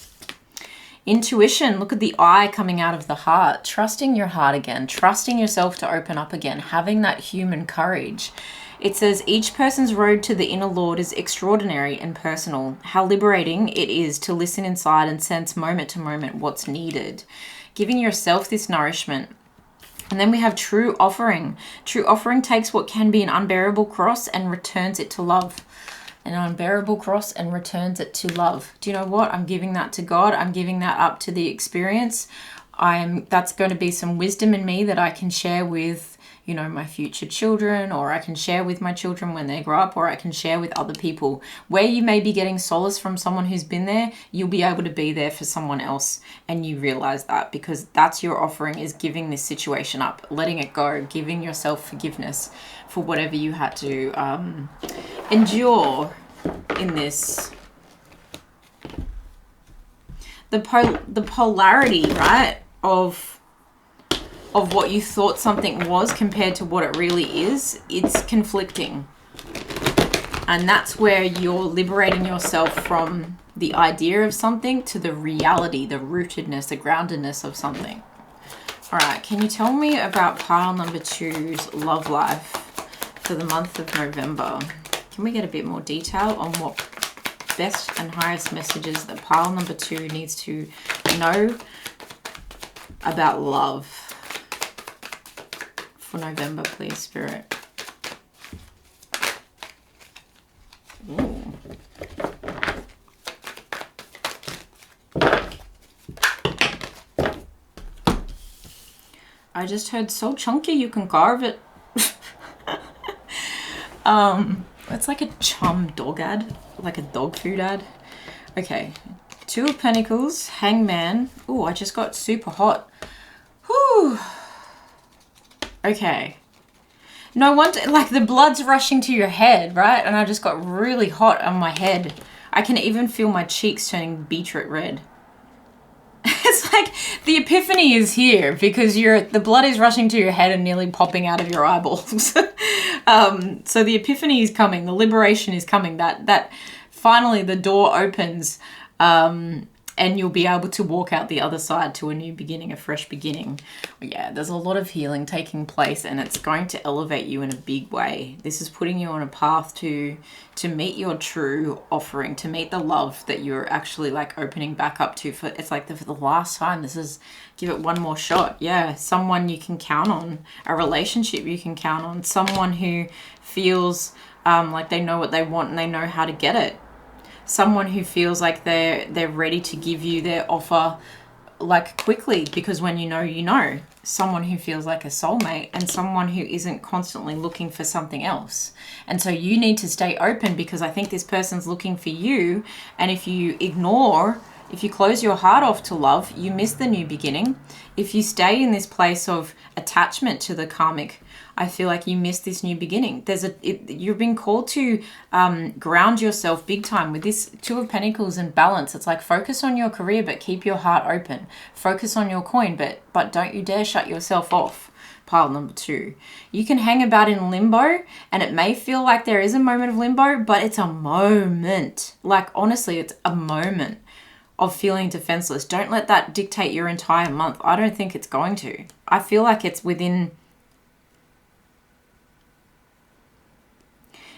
Intuition, look at the eye coming out of the heart. Trusting your heart again, trusting yourself to open up again, having that human courage. It says, each person's road to the inner Lord is extraordinary and personal. How liberating it is to listen inside and sense moment to moment what's needed. Giving yourself this nourishment. And then we have true offering. True offering takes what can be an unbearable cross and returns it to love. An unbearable cross and returns it to love. Do you know what? I'm giving that to God. I'm giving that up to the experience. That's going to be some wisdom in me that I can share with, you know, my future children, or I can share with my children when they grow up, or I can share with other people. Where you may be getting solace from someone who's been there, you'll be able to be there for someone else, and you realize that, because that's your offering, is giving this situation up, letting it go, giving yourself forgiveness for whatever you had to endure in this. The polarity, right, of what you thought something was compared to what it really is, it's conflicting. And that's where you're liberating yourself from the idea of something to the reality, the rootedness, the groundedness of something. All right, can you tell me about pile number 2's love life for the month of November? Can we get a bit more detail on what best and highest messages that pile number 2 needs to know about love for November, please, Spirit? Ooh. I just heard so chunky you can carve it. It's like a chum dog ad, like a dog food ad. Okay, 2 of Pentacles, Hangman. Oh, I just got super hot. Whew. Okay. No wonder, like the blood's rushing to your head, right? And I just got really hot on my head. I can even feel my cheeks turning beetroot red. It's like the epiphany is here because the blood is rushing to your head and nearly popping out of your eyeballs. So the epiphany is coming, the liberation is coming, that finally the door opens, and you'll be able to walk out the other side to a new beginning, a fresh beginning. Yeah, there's a lot of healing taking place, and it's going to elevate you in a big way. This is putting you on a path to meet your true offering, to meet the love that you're actually like opening back up to for, it's like for the last time. This is, give it one more shot. Yeah, someone you can count on, a relationship you can count on, someone who feels like they know what they want and they know how to get it. Someone who feels like they're ready to give you their offer like quickly, because when you know, someone who feels like a soulmate and someone who isn't constantly looking for something else. And so you need to stay open, because I think this person's looking for you. And if you ignore, if you close your heart off to love, you miss the new beginning. If you stay in this place of attachment to the karmic, I feel like you miss this new beginning. You're being called to ground yourself big time with this Two of Pentacles and balance. It's like, focus on your career, but keep your heart open. Focus on your coin, but don't you dare shut yourself off. Pile number 2. You can hang about in limbo, and it may feel like there is a moment of limbo, but it's a moment. Like, honestly, it's a moment of feeling defenseless. Don't let that dictate your entire month. I don't think it's going to. I feel like it's within...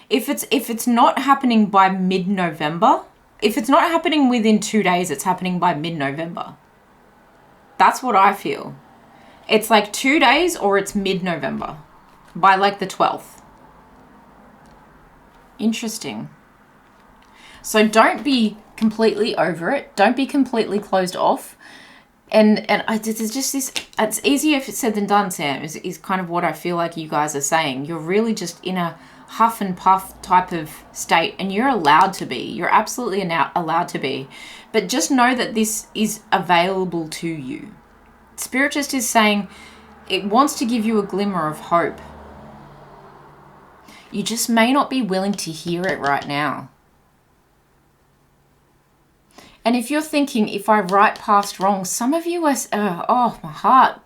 If it's not happening by mid-November, if it's not happening within 2 days, it's happening by mid-November. That's what I feel. It's like 2 days, or it's mid-November, by like the 12th. Interesting. So don't be completely over it. Don't be completely closed off. And it's just this, it's easier if it's said than done, Sam, is kind of what I feel like you guys are saying. You're really just in a huff and puff type of state, and you're allowed to be. You're absolutely allowed to be. But just know that this is available to you. Spirit just is saying it wants to give you a glimmer of hope. You just may not be willing to hear it right now. And if you're thinking, if I right past wrong, some of you are, oh, my heart.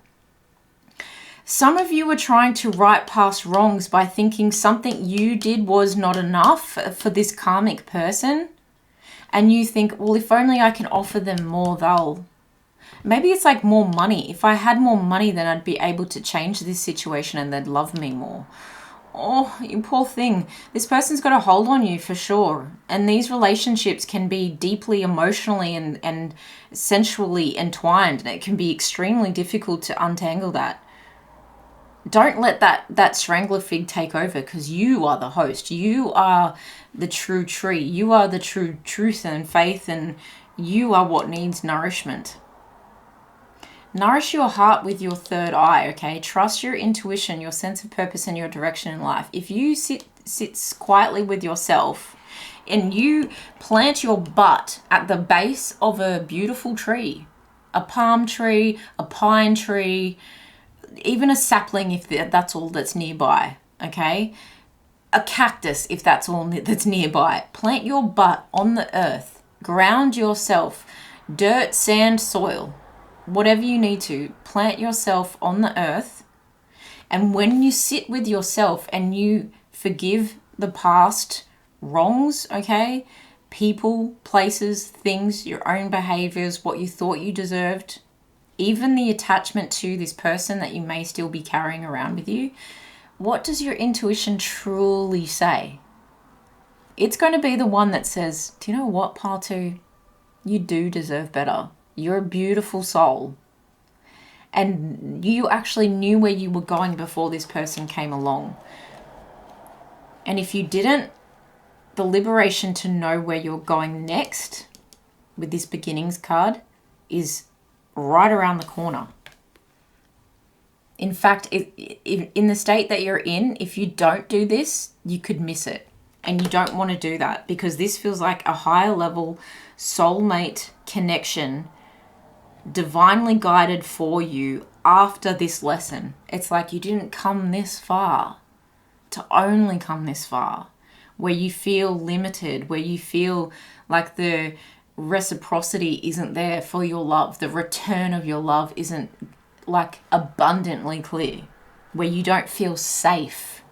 Some of you are trying to right past wrongs by thinking something you did was not enough for this karmic person. And you think, well, if only I can offer them more, they'll... Maybe it's like more money. If I had more money, then I'd be able to change this situation and they'd love me more. Oh, you poor thing. This person's got a hold on you for sure. And these relationships can be deeply emotionally and sensually entwined. And it can be extremely difficult to untangle that. Don't let that strangler fig take over, because you are the host. You are the true tree. You are the true truth and faith, and you are what needs nourishment. Nourish your heart with your third eye, okay? Trust your intuition, your sense of purpose, and your direction in life. If you sit quietly with yourself and you plant your butt at the base of a beautiful tree, a palm tree, a pine tree, even a sapling if that's all that's nearby, okay? A cactus if that's all that's nearby. Plant your butt on the earth. Ground yourself. Dirt, sand, soil. Whatever you need to. Plant yourself on the earth. And when you sit with yourself and you forgive the past wrongs, okay? People, places, things, your own behaviors, what you thought you deserved, even the attachment to this person that you may still be carrying around with you, what does your intuition truly say? It's going to be the one that says, do you know what, Pile 2? You do deserve better. You're a beautiful soul. And you actually knew where you were going before this person came along. And if you didn't, the liberation to know where you're going next with this beginnings card is right around the corner. In fact, in the state that you're in, if you don't do this, you could miss it. And you don't want to do that, because this feels like a higher level soulmate connection, divinely guided for you after this lesson. It's like you didn't come this far to only come this far, where you feel limited, where you feel like the reciprocity isn't there for your love. The return of your love isn't like abundantly clear, where you don't feel safe,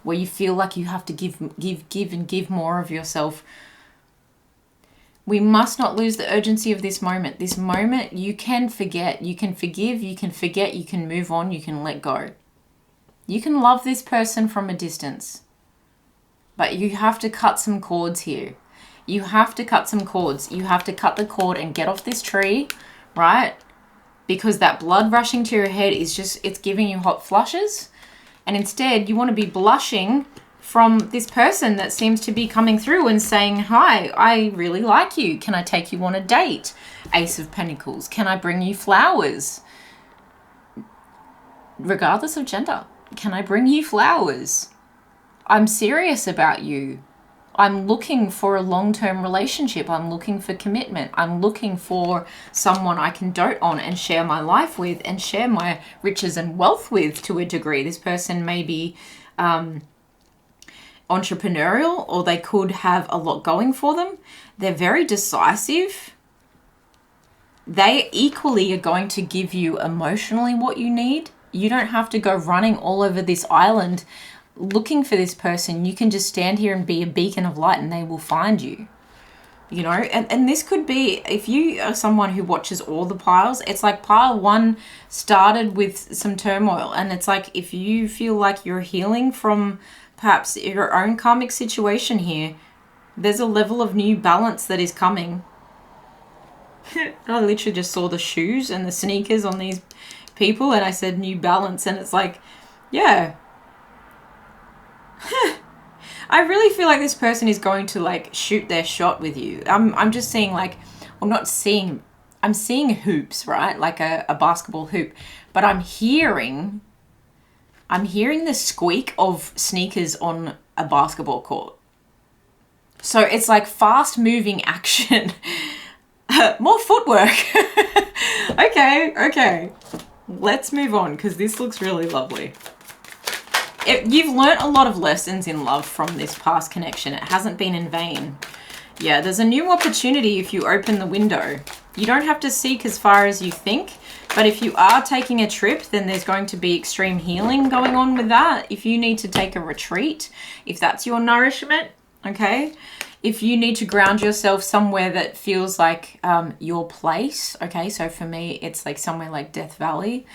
where you feel like you have to give more of yourself. We must not lose the urgency of this moment. This moment, you can forget, you can forgive, you can forget, you can move on, you can let go. You can love this person from a distance, but you have to cut some cords here. You have to cut some cords. You have to cut the cord and get off this tree, right? Because that blood rushing to your head is just, it's giving you hot flushes. And instead, you want to be blushing from this person that seems to be coming through and saying, hi, I really like you. Can I take you on a date? Ace of Pentacles. Can I bring you flowers? Regardless of gender. Can I bring you flowers? I'm serious about you. I'm looking for a long-term relationship. I'm looking for commitment. I'm looking for someone I can dote on and share my life with and share my riches and wealth with to a degree. This person may be entrepreneurial, or they could have a lot going for them. They're very decisive. They equally are going to give you emotionally what you need. You don't have to go running all over this island looking for this person. You can just stand here and be a beacon of light and they will find you. You know, and this could be, if you are someone who watches all the piles, it's like pile 1 started with some turmoil. And it's like, if you feel like you're healing from perhaps your own karmic situation here, there's a level of new balance that is coming. I literally just saw the shoes and the sneakers on these people and I said new balance, and it's like, yeah. I really feel like this person is going to like shoot their shot with you. I'm just seeing like, I'm seeing hoops, right? Like a basketball hoop, but I'm hearing the squeak of sneakers on a basketball court. So it's like fast moving action, more footwork. Okay. Let's move on because this looks really lovely. You've learnt a lot of lessons in love from this past connection. It hasn't been in vain. Yeah, there's a new opportunity if you open the window. You don't have to seek as far as you think, but if you are taking a trip, then there's going to be extreme healing going on with that. If you need to take a retreat, if that's your nourishment, okay? If you need to ground yourself somewhere that feels like your place, okay? So for me, it's like somewhere like Death Valley.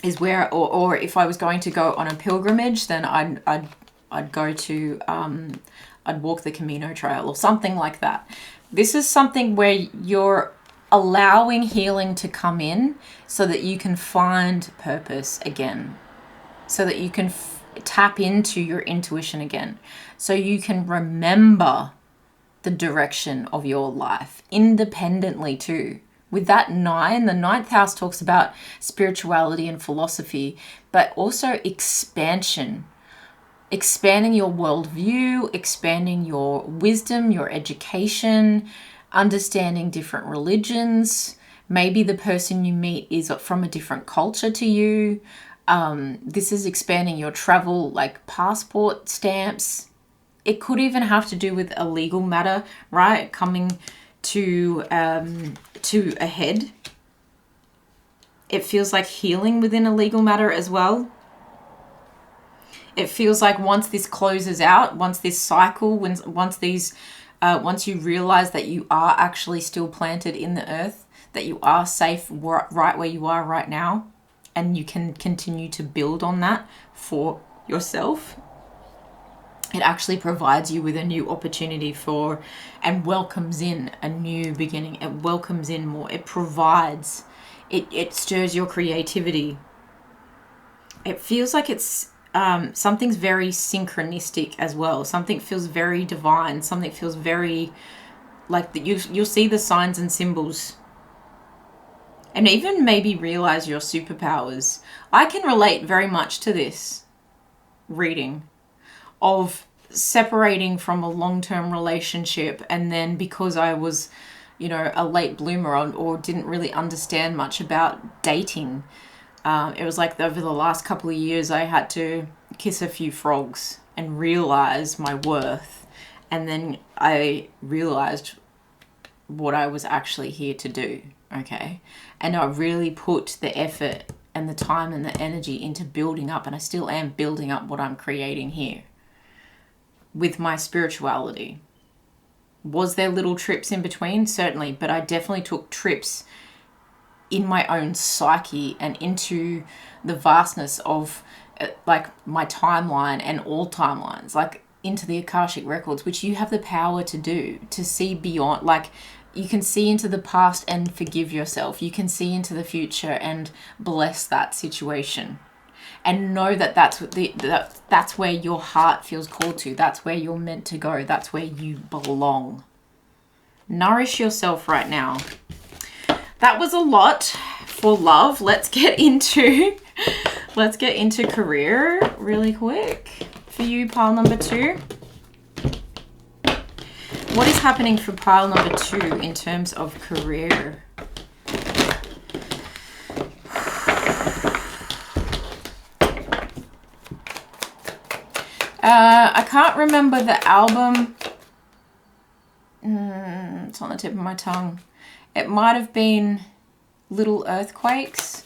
Is where, or if I was going to go on a pilgrimage, then I'd go to, I'd walk the Camino Trail or something like that. This is something where you're allowing healing to come in so that you can find purpose again, so that you can tap into your intuition again, so you can remember the direction of your life independently too. With that 9, the 9th house talks about spirituality and philosophy, but also expansion. Expanding your worldview, expanding your wisdom, your education, understanding different religions. Maybe the person you meet is from a different culture to you. This is expanding your travel, like passport stamps. It could even have to do with a legal matter, right? Coming to a head. It feels like healing within a legal matter as well. It feels like once this closes out, once this cycle, once you realize that you are actually still planted in the earth, that you are safe right where you are right now, and you can continue to build on that for yourself. It actually provides you with a new opportunity and welcomes in a new beginning. It welcomes in more. It provides. It stirs your creativity. It feels like it's something's very synchronistic as well. Something feels very divine. Something feels very like that. You'll see the signs and symbols, and even maybe realize your superpowers. I can relate very much to this reading of separating from a long-term relationship, and then because I was, a late bloomer or didn't really understand much about dating, it was like over the last couple of years I had to kiss a few frogs and realize my worth, and then I realized what I was actually here to do, okay? And I really put the effort and the time and the energy into building up, and I still am building up what I'm creating here with my spirituality. Was there little trips in between? Certainly, but I definitely took trips in my own psyche and into the vastness of like my timeline and all timelines, like into the Akashic records, which you have the power to do, to see beyond. Like you can see into the past and forgive yourself. You can see into the future and bless that situation. and know that that's where your heart feels called to. That's where you're meant to go. That's where you belong. Nourish yourself right now. That was a lot for love. Let's get into career really quick for you, pile number 2. What is happening for pile number 2 in terms of career? I can't remember the album. It's on the tip of my tongue. It might have been Little Earthquakes.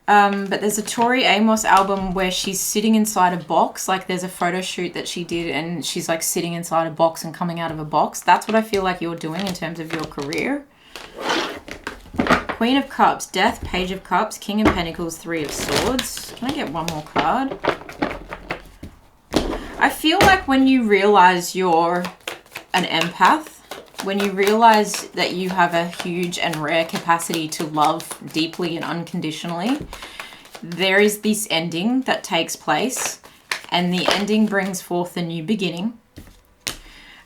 But there's a Tori Amos album where she's sitting inside a box. Like there's a photo shoot that she did and she's like sitting inside a box and coming out of a box. That's what I feel like you're doing in terms of your career. Queen of Cups, Death, Page of Cups, King of Pentacles, Three of Swords. Can I get one more card? I feel like when you realize you're an empath, when you realize that you have a huge and rare capacity to love deeply and unconditionally, there is this ending that takes place, and the ending brings forth a new beginning.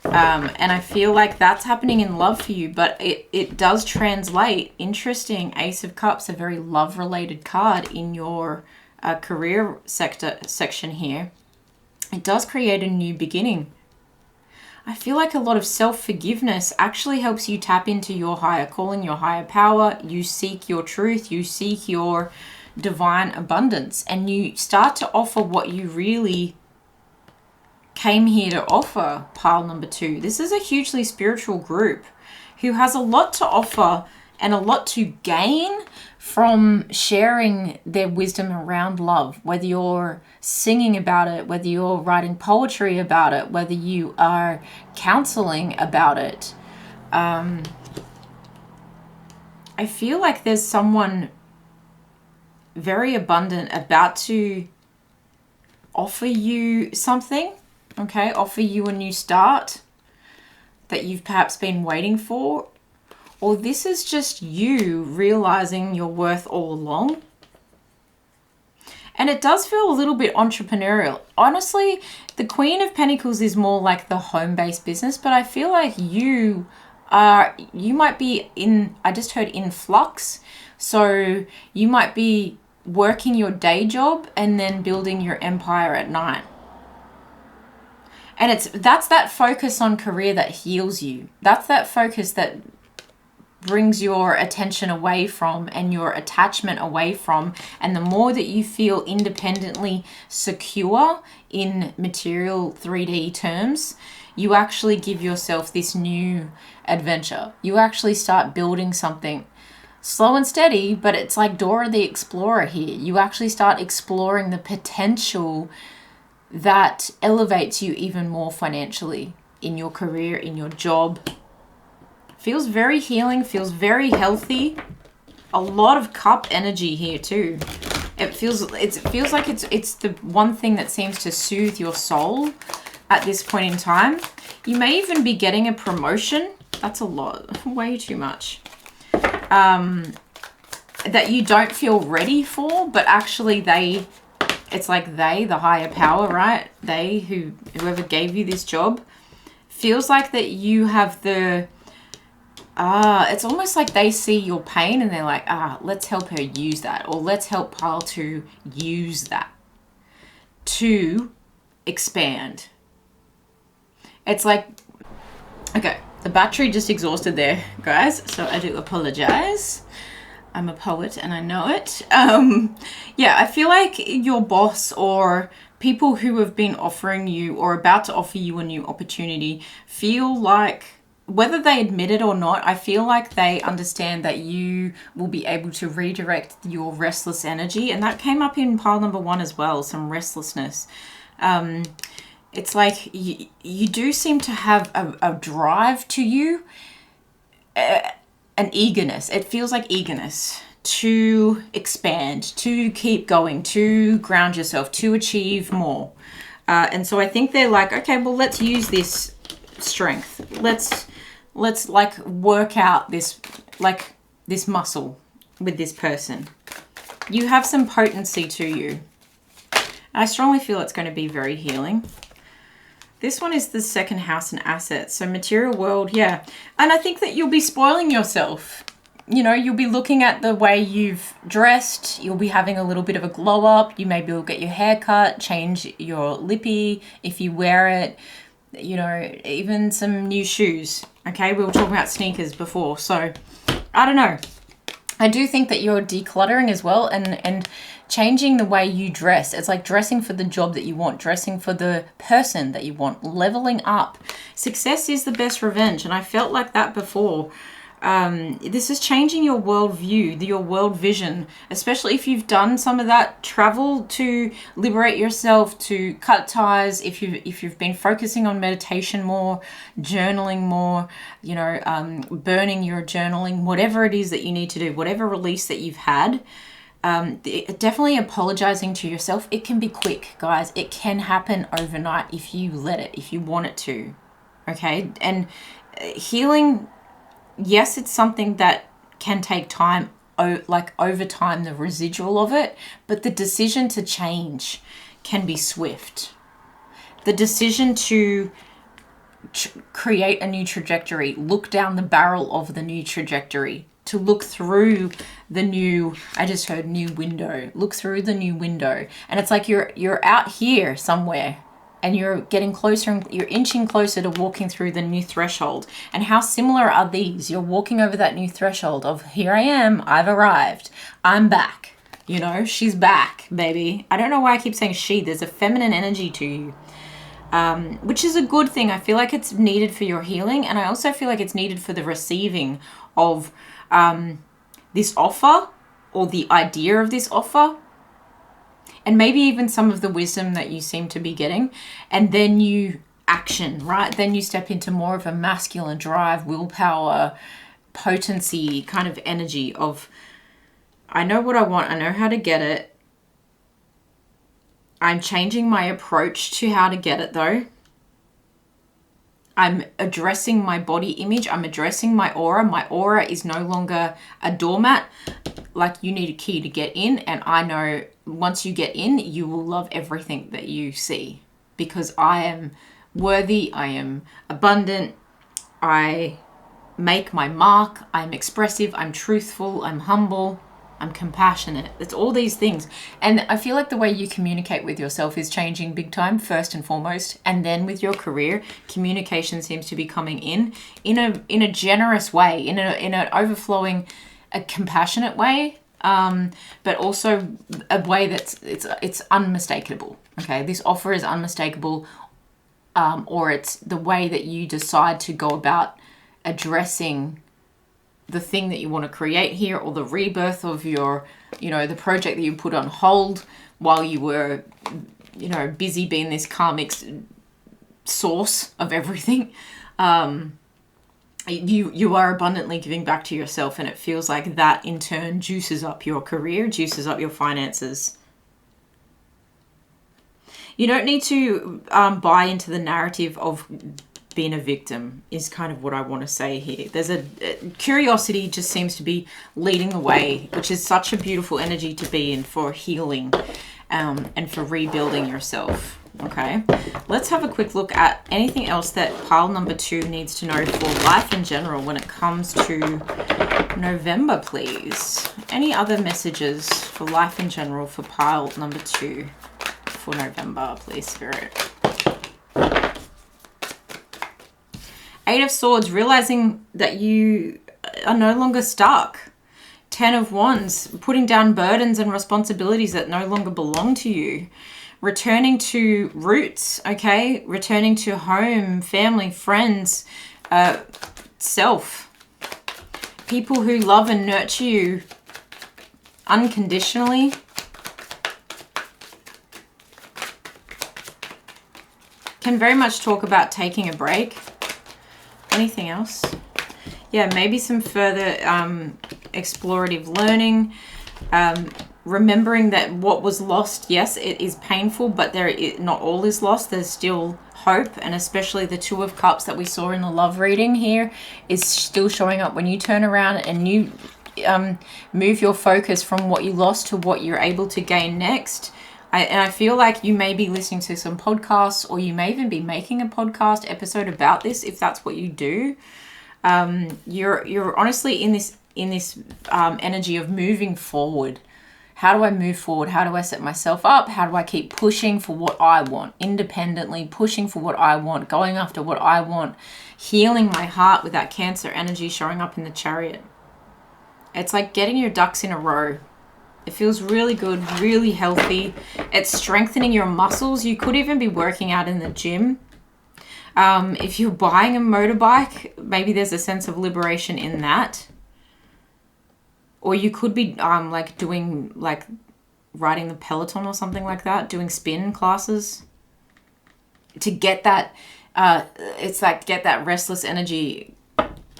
And I feel like that's happening in love for you, but it does translate. Interesting. Ace of Cups, a very love-related card in your career section here. It does create a new beginning. I feel like a lot of self-forgiveness actually helps you tap into your higher calling, your higher power. You seek your truth, you seek your divine abundance, and you start to offer what you really came here to offer, pile number 2. This is a hugely spiritual group who has a lot to offer and a lot to gain from sharing their wisdom around love, whether you're singing about it, whether you're writing poetry about it, whether you are counseling about it. I feel like there's someone very abundant about to offer you something, okay? Offer you a new start that you've perhaps been waiting for. Or this is just you realizing your worth all along. And it does feel a little bit entrepreneurial. Honestly, the Queen of Pentacles is more like the home-based business, but I feel like you might be I just heard in flux. So you might be working your day job and then building your empire at night. And that's that focus on career that heals you. That's that focus that brings your attention away from and your attachment away from. And the more that you feel independently secure in material 3D terms, you actually give yourself this new adventure. You actually start building something slow and steady, but it's like Dora the Explorer here. You actually start exploring the potential that elevates you even more financially in your career, in your job. Feels very healing, feels very healthy. A lot of cup energy here too. It feels like it's the one thing that seems to soothe your soul at this point in time. You may even be getting a promotion. That's a lot, way too much. That you don't feel ready for, but actually it's like the higher power, right? Whoever gave you this job feels like that you have it's almost like they see your pain and they're like, let's help her use that, or let's help Pile to use that to expand. It's like, okay, the battery just exhausted there, guys, so I do apologize. I'm a poet and I know it. Yeah, I feel like your boss or people who have been offering you or about to offer you a new opportunity feel like, whether they admit it or not, I feel like they understand that you will be able to redirect your restless energy. And that came up in pile number 1 as well, some restlessness. It's like you do seem to have a drive to you, an eagerness. It feels like eagerness to expand, to keep going, to ground yourself, to achieve more. And so I think they're like, okay, well, let's use this strength. Let's like work out this muscle with this person. You have some potency to you. I strongly feel it's going to be very healing. This one is the second house and assets. So material world, yeah. And I think that you'll be spoiling yourself. You know, you'll be looking at the way you've dressed. You'll be having a little bit of a glow up. You maybe will get your hair cut, change your lippy if you wear it. You know, even some new shoes. Okay, we were talking about sneakers before. So, I don't know. I do think that you're decluttering as well and changing the way you dress. It's like dressing for the job that you want, dressing for the person that you want, leveling up. Success is the best revenge, and I felt like that before. This is changing your world view, your world vision, especially if you've done some of that travel to liberate yourself, to cut ties, if you've been focusing on meditation more, journaling more, you know, burning your journaling, whatever it is that you need to do, whatever release that you've had. Definitely apologizing to yourself. It can be quick, guys. It can happen overnight if you let it, if you want it to. Okay? And healing, yes, it's something that can take time, like over time, the residual of it, but the decision to change can be swift. The decision to create a new trajectory, look down the barrel of the new trajectory, to look through the new, I just heard new window, look through the new window. And it's like you're out here somewhere and you're getting closer and you're inching closer to walking through the new threshold. And how similar are these? You're walking over that new threshold of, here I am, I've arrived, I'm back. You know, she's back, baby. I don't know why I keep saying she. There's a feminine energy to you, which is a good thing. I feel like it's needed for your healing. And I also feel like it's needed for the receiving of this offer, or the idea of this offer, and maybe even some of the wisdom that you seem to be getting, and then you action, right? Then you step into more of a masculine drive, willpower, potency kind of energy of, I know what I want, I know how to get it. I'm changing my approach to how to get it though. I'm addressing my body image. I'm addressing my aura. My aura is no longer a doormat. Like, you need a key to get in. And I know once you get in, you will love everything that you see. Because I am worthy. I am abundant. I make my mark. I'm expressive. I'm truthful. I'm humble. I'm compassionate. It's all these things. And I feel like the way you communicate with yourself is changing big time, first and foremost. And then with your career, communication seems to be coming in a generous way, in an overflowing, a compassionate way, but also a way that's it's unmistakable. Okay, this offer is unmistakable, or it's the way that you decide to go about addressing the thing that you want to create here, or the rebirth of your, you know, the project that you put on hold while you were, you know, busy being this karmic source of everything. You are abundantly giving back to yourself, and it feels like that in turn juices up your career, juices up your finances. You don't need to buy into the narrative of being a victim, is kind of what I want to say here. There's a curiosity just seems to be leading the way, which is such a beautiful energy to be in for healing and for rebuilding yourself. Okay, let's have a quick look at anything else that pile number 2 needs to know for life in general when it comes to November, please. Any other messages for life in general for pile number 2 for November, please, Spirit? 8 of Swords, realizing that you are no longer stuck. 10 of Wands, putting down burdens and responsibilities that no longer belong to you. Returning to roots, okay? Returning to home, family, friends, self. People who love and nurture you unconditionally. Can very much talk about taking a break. Anything else? Yeah, maybe some further explorative learning. Remembering that what was lost, yes, it is painful, but not all is lost. There's still hope, and especially the 2 of Cups that we saw in the love reading here is still showing up when you turn around and you move your focus from what you lost to what you're able to gain next. And I feel like you may be listening to some podcasts, or you may even be making a podcast episode about this if that's what you do. You're honestly in this energy of moving forward. How do I move forward? How do I set myself up? How do I keep pushing for what I want, independently pushing for what I want, going after what I want, healing my heart with that Cancer energy showing up in the Chariot. It's like getting your ducks in a row. It feels really good, really healthy. It's strengthening your muscles. You could even be working out in the gym. If you're buying a motorbike, maybe there's a sense of liberation in that. Or you could be like doing, like riding the Peloton or something like that, doing spin classes. To get that, it's like get that restless energy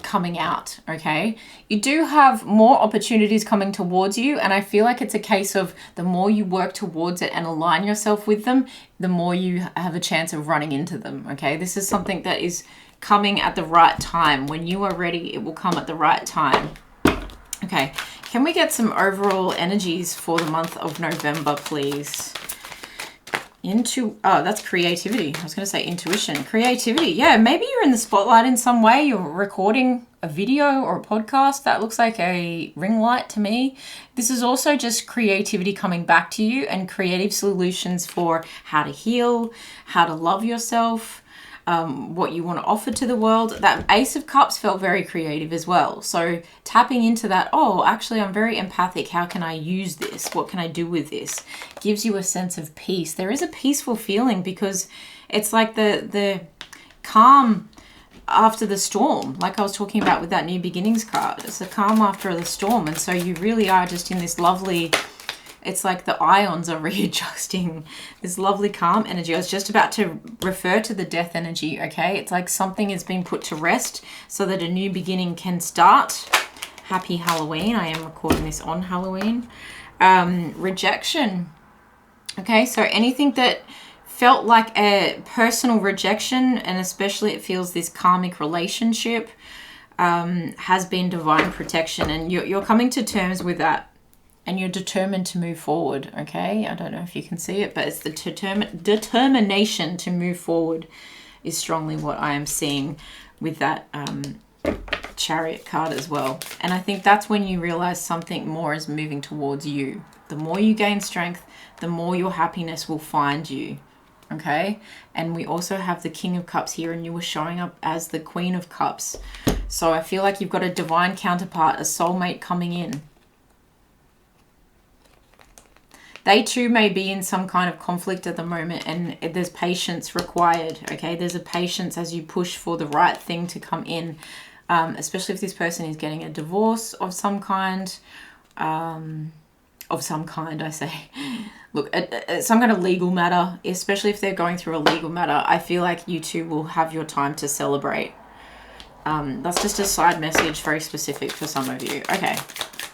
coming out, okay? You do have more opportunities coming towards you, and I feel like it's a case of the more you work towards it and align yourself with them, the more you have a chance of running into them, okay? This is something that is coming at the right time. When you are ready, it will come at the right time. Okay, can we get some overall energies for the month of November, please? Oh, that's creativity. I was going to say intuition. Creativity. Yeah, maybe you're in the spotlight in some way. You're recording a video or a podcast. That looks like a ring light to me. This is also just creativity coming back to you and creative solutions for how to heal, how to love yourself, what you want to offer to the world. That Ace of Cups felt very creative as well. So tapping into that, oh, actually, I'm very empathic. How can I use this? What can I do with this? Gives you a sense of peace. There is a peaceful feeling because it's like the calm after the storm, like I was talking about with that New Beginnings card. It's the calm after the storm. And so you really are just in this lovely, it's like the ions are readjusting, this lovely calm energy. I was just about to refer to the death energy, okay? It's like something has been put to rest so that a new beginning can start. Happy Halloween. I am recording this on Halloween. Rejection. Okay, so anything that felt like a personal rejection, and especially it feels this karmic relationship, has been divine protection, and you're coming to terms with that. And you're determined to move forward, okay? I don't know if you can see it, but it's the determination to move forward is strongly what I am seeing with that Chariot card as well. And I think that's when you realize something more is moving towards you. The more you gain strength, the more your happiness will find you, okay? And we also have the King of Cups here, and you were showing up as the Queen of Cups. So I feel like you've got a divine counterpart, a soulmate coming in. They too may be in some kind of conflict at the moment, and there's patience required, okay? There's a patience as you push for the right thing to come in, especially if this person is getting a divorce of some kind. I say. Look, some kind of legal matter, especially if they're going through a legal matter. I feel like you two will have your time to celebrate. That's just a side message, very specific for some of you. Okay.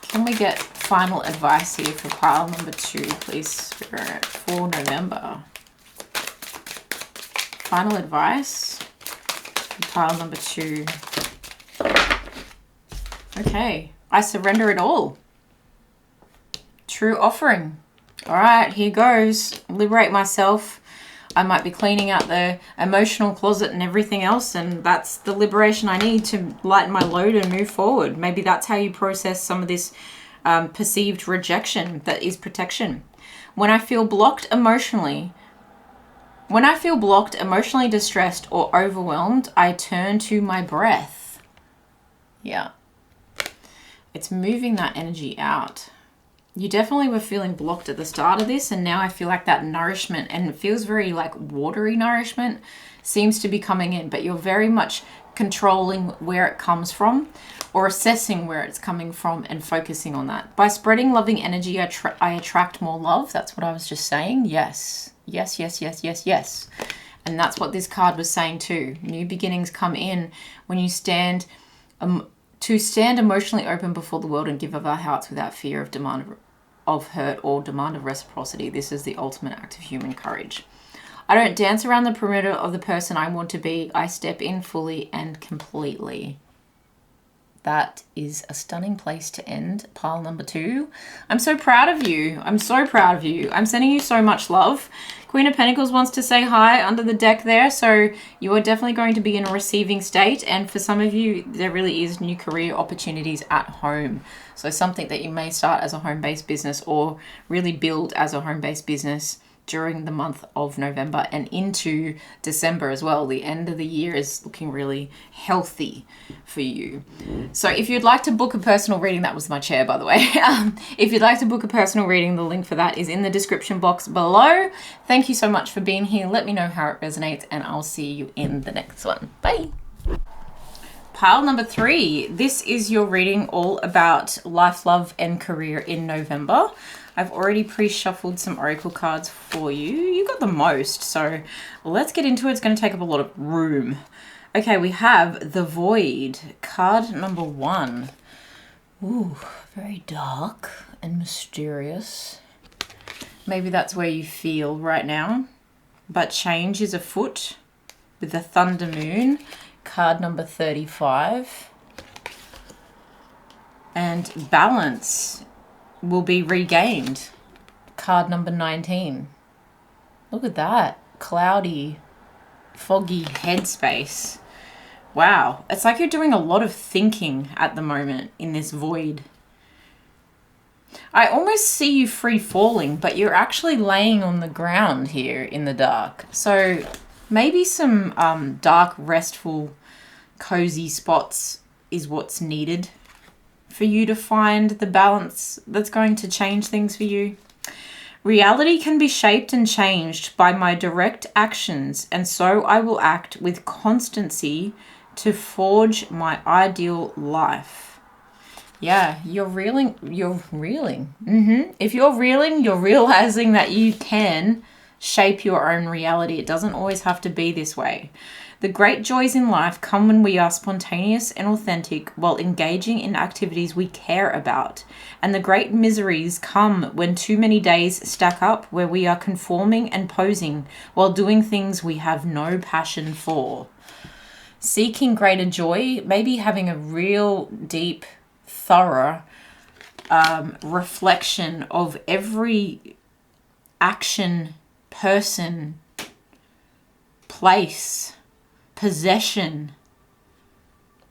Can we get final advice here for pile number 2, please, Spirit, for November? Final advice for pile number 2. Okay, I surrender it all. True offering. All right, here goes. Liberate myself. I might be cleaning out the emotional closet and everything else, and that's the liberation I need to lighten my load and move forward. Maybe that's how you process some of this perceived rejection that is protection. When I feel blocked emotionally, distressed, or overwhelmed, I turn to my breath. Yeah. It's moving that energy out. You definitely were feeling blocked at the start of this, and now I feel like that nourishment, and it feels very like watery nourishment, seems to be coming in, but you're very much controlling where it comes from, or assessing where it's coming from and focusing on that. By spreading loving energy, I attract more love. That's what I was just saying. Yes. Yes, yes, yes, yes, yes. And that's what this card was saying too. New beginnings come in when you stand emotionally open before the world and give of our hearts without fear of demand of hurt or demand of reciprocity. This is the ultimate act of human courage. I don't dance around the perimeter of the person I want to be. I step in fully and completely. That is a stunning place to end pile number 2. I'm so proud of you. I'm so proud of you. I'm sending you so much love. Queen of Pentacles wants to say hi under the deck there. So you are definitely going to be in a receiving state. And for some of you, there really is new career opportunities at home. So something that you may start as a home-based business or really build as a home-based business during the month of November and into December as well. The end of the year is looking really healthy for you. So if you'd like to book a personal reading, that was my chair, by the way. If you'd like to book a personal reading, the link for that is in the description box below. Thank you so much for being here. Let me know how it resonates, and I'll see you in the next one. Bye. Pile number 3. This is your reading all about life, love, and career in November. I've already pre-shuffled some oracle cards for you. You got the most, so let's get into it. It's going to take up a lot of room. Okay, we have the Void, card number 1. Ooh, very dark and mysterious. Maybe that's where you feel right now. But change is afoot with the Thunder Moon, card number 35. And balance will be regained, card number 19. Look at that. Cloudy, foggy headspace. Wow. It's like you're doing a lot of thinking at the moment in this void. I almost see you free falling, but you're actually laying on the ground here in the dark. So maybe some dark, restful, cozy spots is what's needed for you to find the balance that's going to change things for you. Reality can be shaped and changed by my direct actions, and so I will act with constancy to forge my ideal life. Yeah, you're reeling. If you're reeling, you're realizing that you can shape your own reality. It doesn't always have to be this way. The great joys in life come when we are spontaneous and authentic while engaging in activities we care about. And the great miseries come when too many days stack up where we are conforming and posing while doing things we have no passion for. Seeking greater joy, maybe having a real deep, thorough reflection of every action, person, place, possession,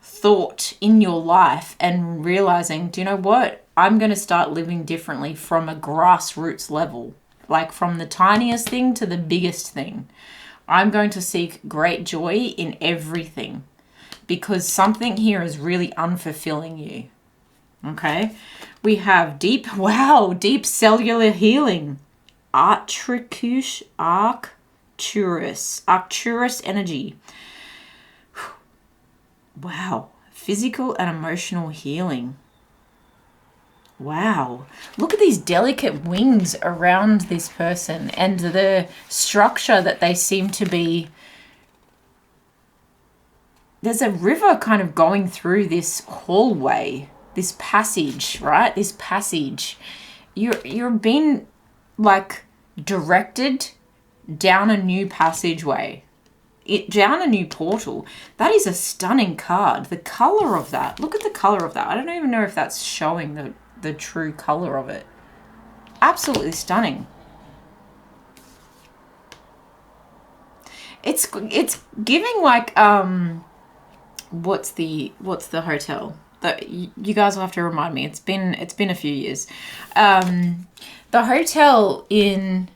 thought in your life, and realizing, do you know what? I'm going to start living differently from a grassroots level, like from the tiniest thing to the biggest thing. I'm going to seek great joy in everything because something here is really unfulfilling you. Okay. We have deep cellular healing. Arcturus energy. Wow. Physical and emotional healing. Wow. Look at these delicate wings around this person and the structure that they seem to be. There's a river kind of going through this hallway, this passage, right? This passage. You're being like directed down a new passageway. Down a new portal. That is a stunning card. The color of that. Look at the color of that. I don't even know if that's showing the true color of it. Absolutely stunning. It's giving like what's the hotel? You guys will have to remind me. It's been a few years. The hotel in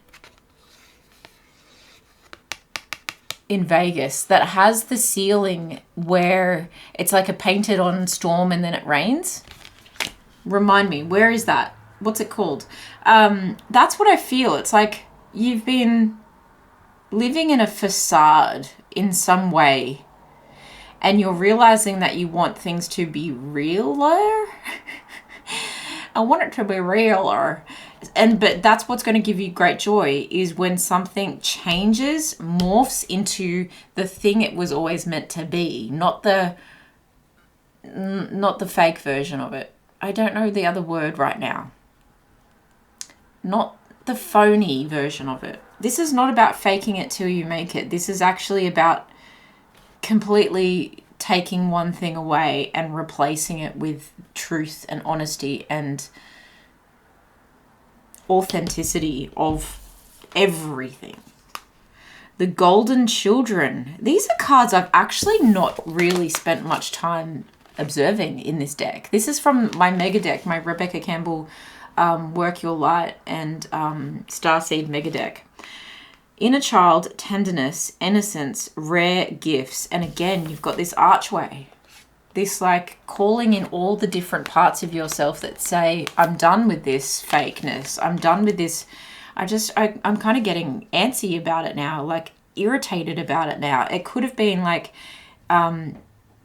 Vegas that has the ceiling where it's like a painted on storm and then it rains. Remind me, where is that? What's it called? That's what I feel. It's like you've been living in a facade in some way and you're realizing that you want things to be realer. I want it to be realer. But that's what's going to give you great joy is when something changes, morphs into the thing it was always meant to be, not the fake version of it. I don't know the other word right now. Not the phony version of it. This is not about faking it till you make it. This is actually about completely taking one thing away and replacing it with truth and honesty and authenticity of everything. The Golden Children. These are cards I've actually not really spent much time observing in this deck. This is from my mega deck, my Rebecca Campbell Work Your Light and Starseed mega deck. Inner child, tenderness, innocence, rare gifts. And again, you've got this archway. This like calling in all the different parts of yourself that say, I'm done with this fakeness. I'm done with this. I'm kind of getting antsy about it now, like irritated about it now. It could have been like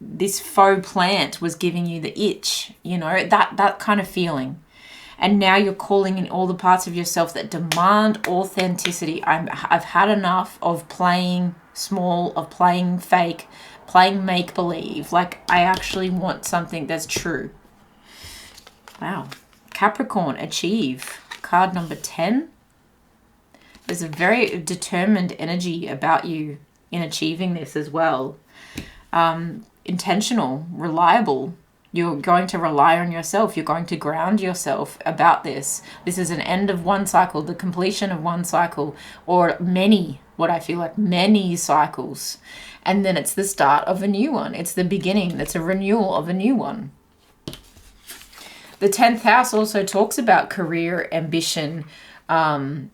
this faux plant was giving you the itch, you know, that kind of feeling. And now you're calling in all the parts of yourself that demand authenticity. I've had enough of playing small, of playing fake, playing make-believe. Like, I actually want something that's true. Wow. Capricorn, achieve. Card number 10. There's a very determined energy about you in achieving this as well. Intentional, reliable. You're going to rely on yourself. You're going to ground yourself about this. This is an end of one cycle, the completion of one cycle, or many, what I feel like many cycles. And then it's the start of a new one. It's the beginning. It's a renewal of a new one. The 10th house also talks about career, ambition,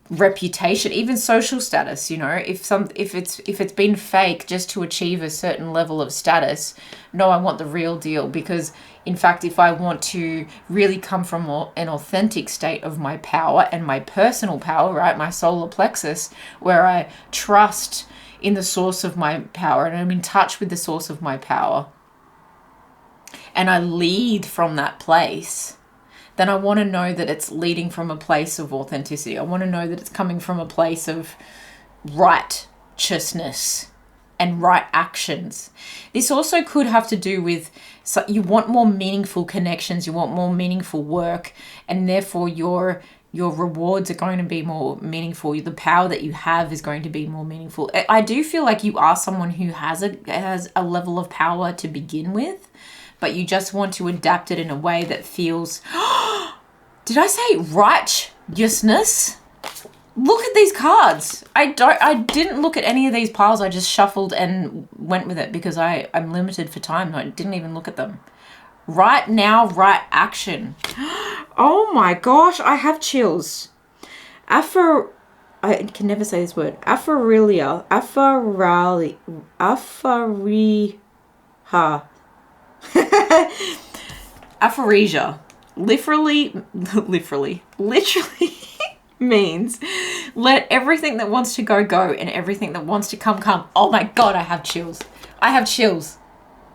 reputation, even social status. You know, if it's been fake just to achieve a certain level of status, no, I want the real deal. Because in fact, if I want to really come from an authentic state of my power and my personal power, right, my solar plexus, where I trust in the source of my power and I'm in touch with the source of my power, and I lead from that place, then I want to know that it's leading from a place of authenticity. I want to know that it's coming from a place of righteousness and right actions. This also could have to do with, so you want more meaningful connections, you want more meaningful work, and therefore your rewards are going to be more meaningful. The power that you have is going to be more meaningful. I do feel like you are someone who has a level of power to begin with, but you just want to adapt it in a way that feels, did I say righteousness? Look at these cards. I didn't look at any of these piles. I just shuffled and went with it because I'm limited for time. I didn't even look at them. Right now, right action. Oh my gosh, I have chills. I can never say this word. Apharelia. Apharesia. Literally means let everything that wants to go, go, and everything that wants to come, come. Oh my God, I have chills. I have chills.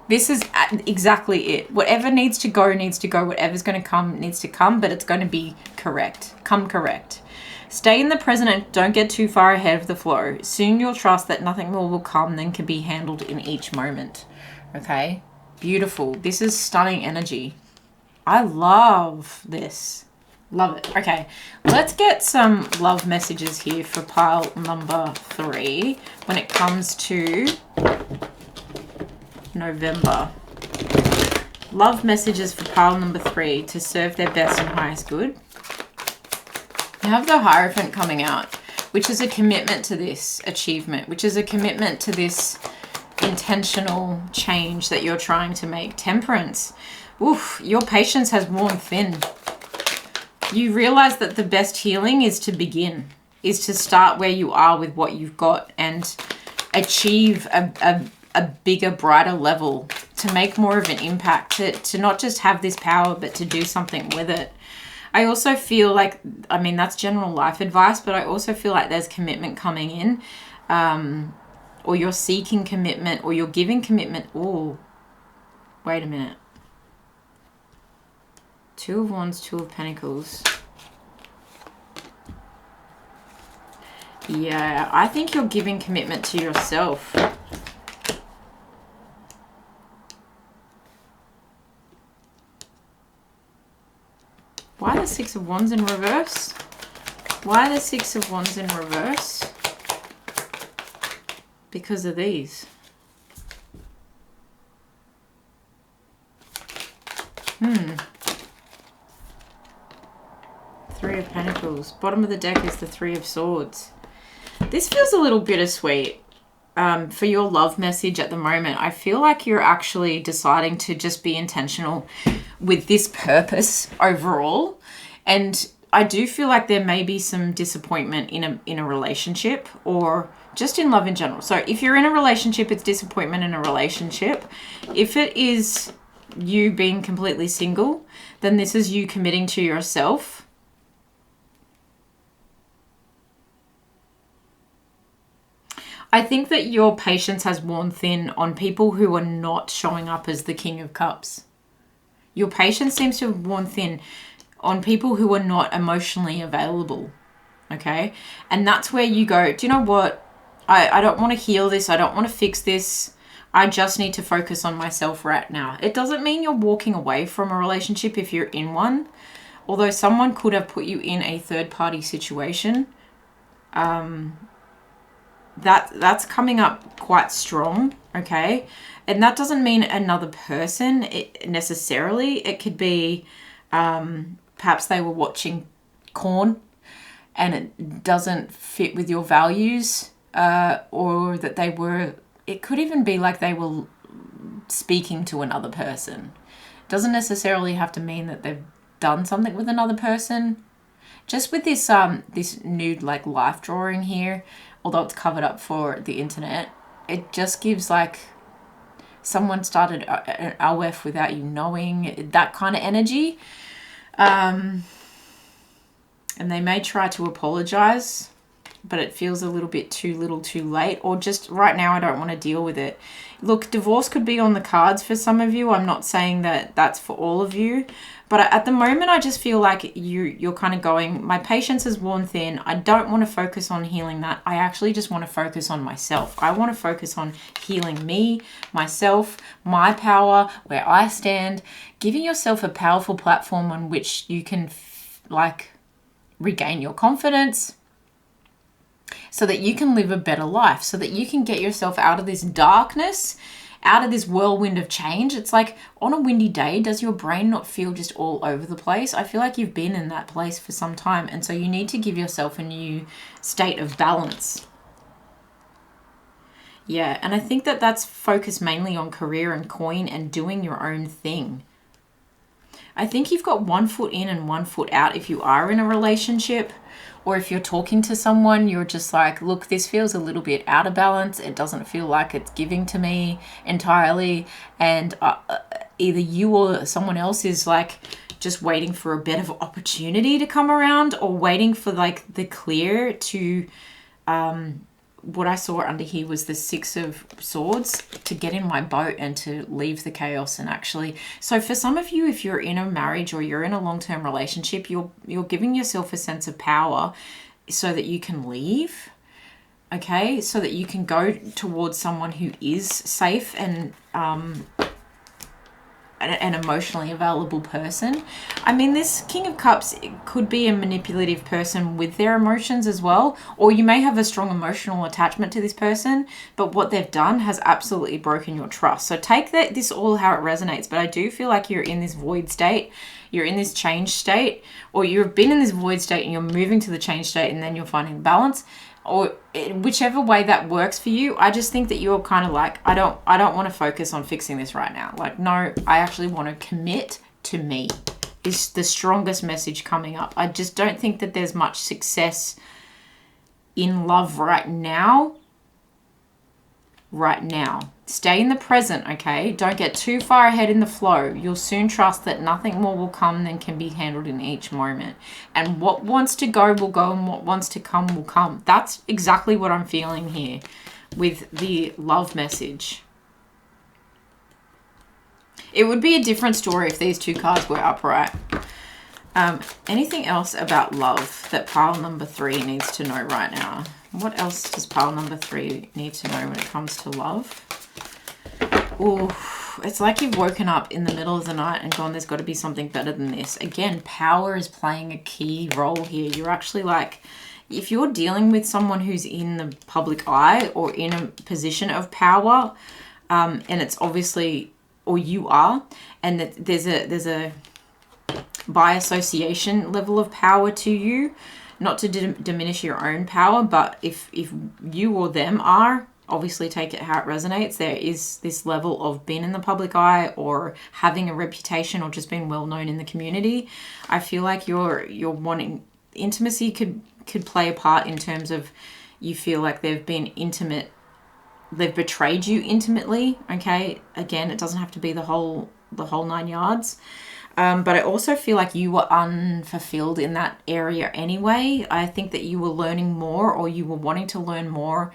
This is exactly it. Whatever needs to go, needs to go. Whatever's going to come, needs to come, but it's going to be correct. Come correct. Stay in the present and don't get too far ahead of the flow. Soon you'll trust that nothing more will come than can be handled in each moment. Okay? Beautiful. This is stunning energy. I love this. Love it. Okay, let's get some love messages here for pile number 3 when it comes to November. Love messages for pile number 3 to serve their best and highest good. You have the Hierophant coming out, which is a commitment to this achievement, which is a commitment to this intentional change that you're trying to make. Temperance. Oof, your patience has worn thin. You realize that the best healing is to begin, is to start where you are with what you've got and achieve a bigger, brighter level, to make more of an impact, to not just have this power, but to do something with it. I also feel like, I mean, that's general life advice, but I also feel like there's commitment coming in, or you're seeking commitment, or you're giving commitment. Oh, wait a minute. 2 of Wands, 2 of Pentacles. Yeah, I think you're giving commitment to yourself. Why the 6 of Wands in reverse? Why the 6 of Wands in reverse? Because of these. Three of Pentacles. Bottom of the deck is the Three of Swords. This feels a little bittersweet for your love message at the moment. I feel like you're actually deciding to just be intentional with this purpose overall. And I do feel like there may be some disappointment in a relationship, or just in love in general. So if you're in a relationship, it's disappointment in a relationship. If it is you being completely single, then this is you committing to yourself. I think that your patience has worn thin on people who are not showing up as the King of Cups. Your patience seems to have worn thin on people who are not emotionally available, okay? And that's where you go, do you know what? I don't want to heal this. I don't want to fix this. I just need to focus on myself right now. It doesn't mean you're walking away from a relationship if you're in one, although someone could have put you in a third-party situation. That's coming up quite strong, okay? And that doesn't mean another person necessarily. It could be perhaps they were watching porn and it doesn't fit with your values, or that they were, it could even be like they were speaking to another person. It doesn't necessarily have to mean that they've done something with another person. Just with this this nude like life drawing here, although it's covered up for the internet, it just gives like someone started an LF without you knowing, that kind of energy. And they may try to apologize, but it feels a little bit too little too late, or just right now I don't want to deal with it. Look, divorce could be on the cards for some of you. I'm not saying that that's for all of you, but at the moment I just feel like you're kind of going, my patience is worn thin. I don't want to focus on healing that. I actually just want to focus on myself. I want to focus on healing me, myself, my power, where I stand, giving yourself a powerful platform on which you can like regain your confidence, so that you can live a better life, so that you can get yourself out of this darkness, out of this whirlwind of change. It's like on a windy day, does your brain not feel just all over the place? I feel like you've been in that place for some time, and so you need to give yourself a new state of balance. Yeah, and I think that that's focused mainly on career and coin and doing your own thing. I think you've got 1 foot in and 1 foot out if you are in a relationship, or if you're talking to someone, you're just like, look, this feels a little bit out of balance. It doesn't feel like it's giving to me entirely. And either you or someone else is like just waiting for a better opportunity to come around, or waiting for like the clear to, what I saw under here was the Six of Swords, to get in my boat and to leave the chaos. And actually, so for some of you, if you're in a marriage or you're in a long-term relationship, you're giving yourself a sense of power so that you can leave, okay? So that you can go towards someone who is safe and an emotionally available person. I mean, this King of Cups could be a manipulative person with their emotions as well, or you may have a strong emotional attachment to this person, but what they've done has absolutely broken your trust. So take this all how it resonates, but I do feel like you're in this void state, you're in this change state, or you've been in this void state and you're moving to the change state, and then you're finding balance, or whichever way that works for you. I just think that you're kind of like, I don't want to focus on fixing this right now. Like, no, I actually want to commit to me is the strongest message coming up. I just don't think that there's much success in love right now. Stay in the present, okay? Don't get too far ahead in the flow. You'll soon trust that nothing more will come than can be handled in each moment. And what wants to go will go, and what wants to come will come. That's exactly what I'm feeling here with the love message. It would be a different story if these two cards were upright. Anything else about love that pile number 3 needs to know right now? What else does pile number 3 need to know when it comes to love? Oh, it's like you've woken up in the middle of the night and gone, there's got to be something better than this. Again, power is playing a key role here. You're actually like, if you're dealing with someone who's in the public eye or in a position of power, and it's obviously or you are, and that there's a by association level of power to you, not to diminish your own power, but if you or them are, obviously take it how it resonates. There is this level of being in the public eye or having a reputation or just being well known in the community. I feel like you're wanting intimacy could play a part in terms of you feel like they've been intimate, they've betrayed you intimately. Okay, again, it doesn't have to be the whole 9 yards. But I also feel like you were unfulfilled in that area anyway. I think that you were learning more, or you were wanting to learn more,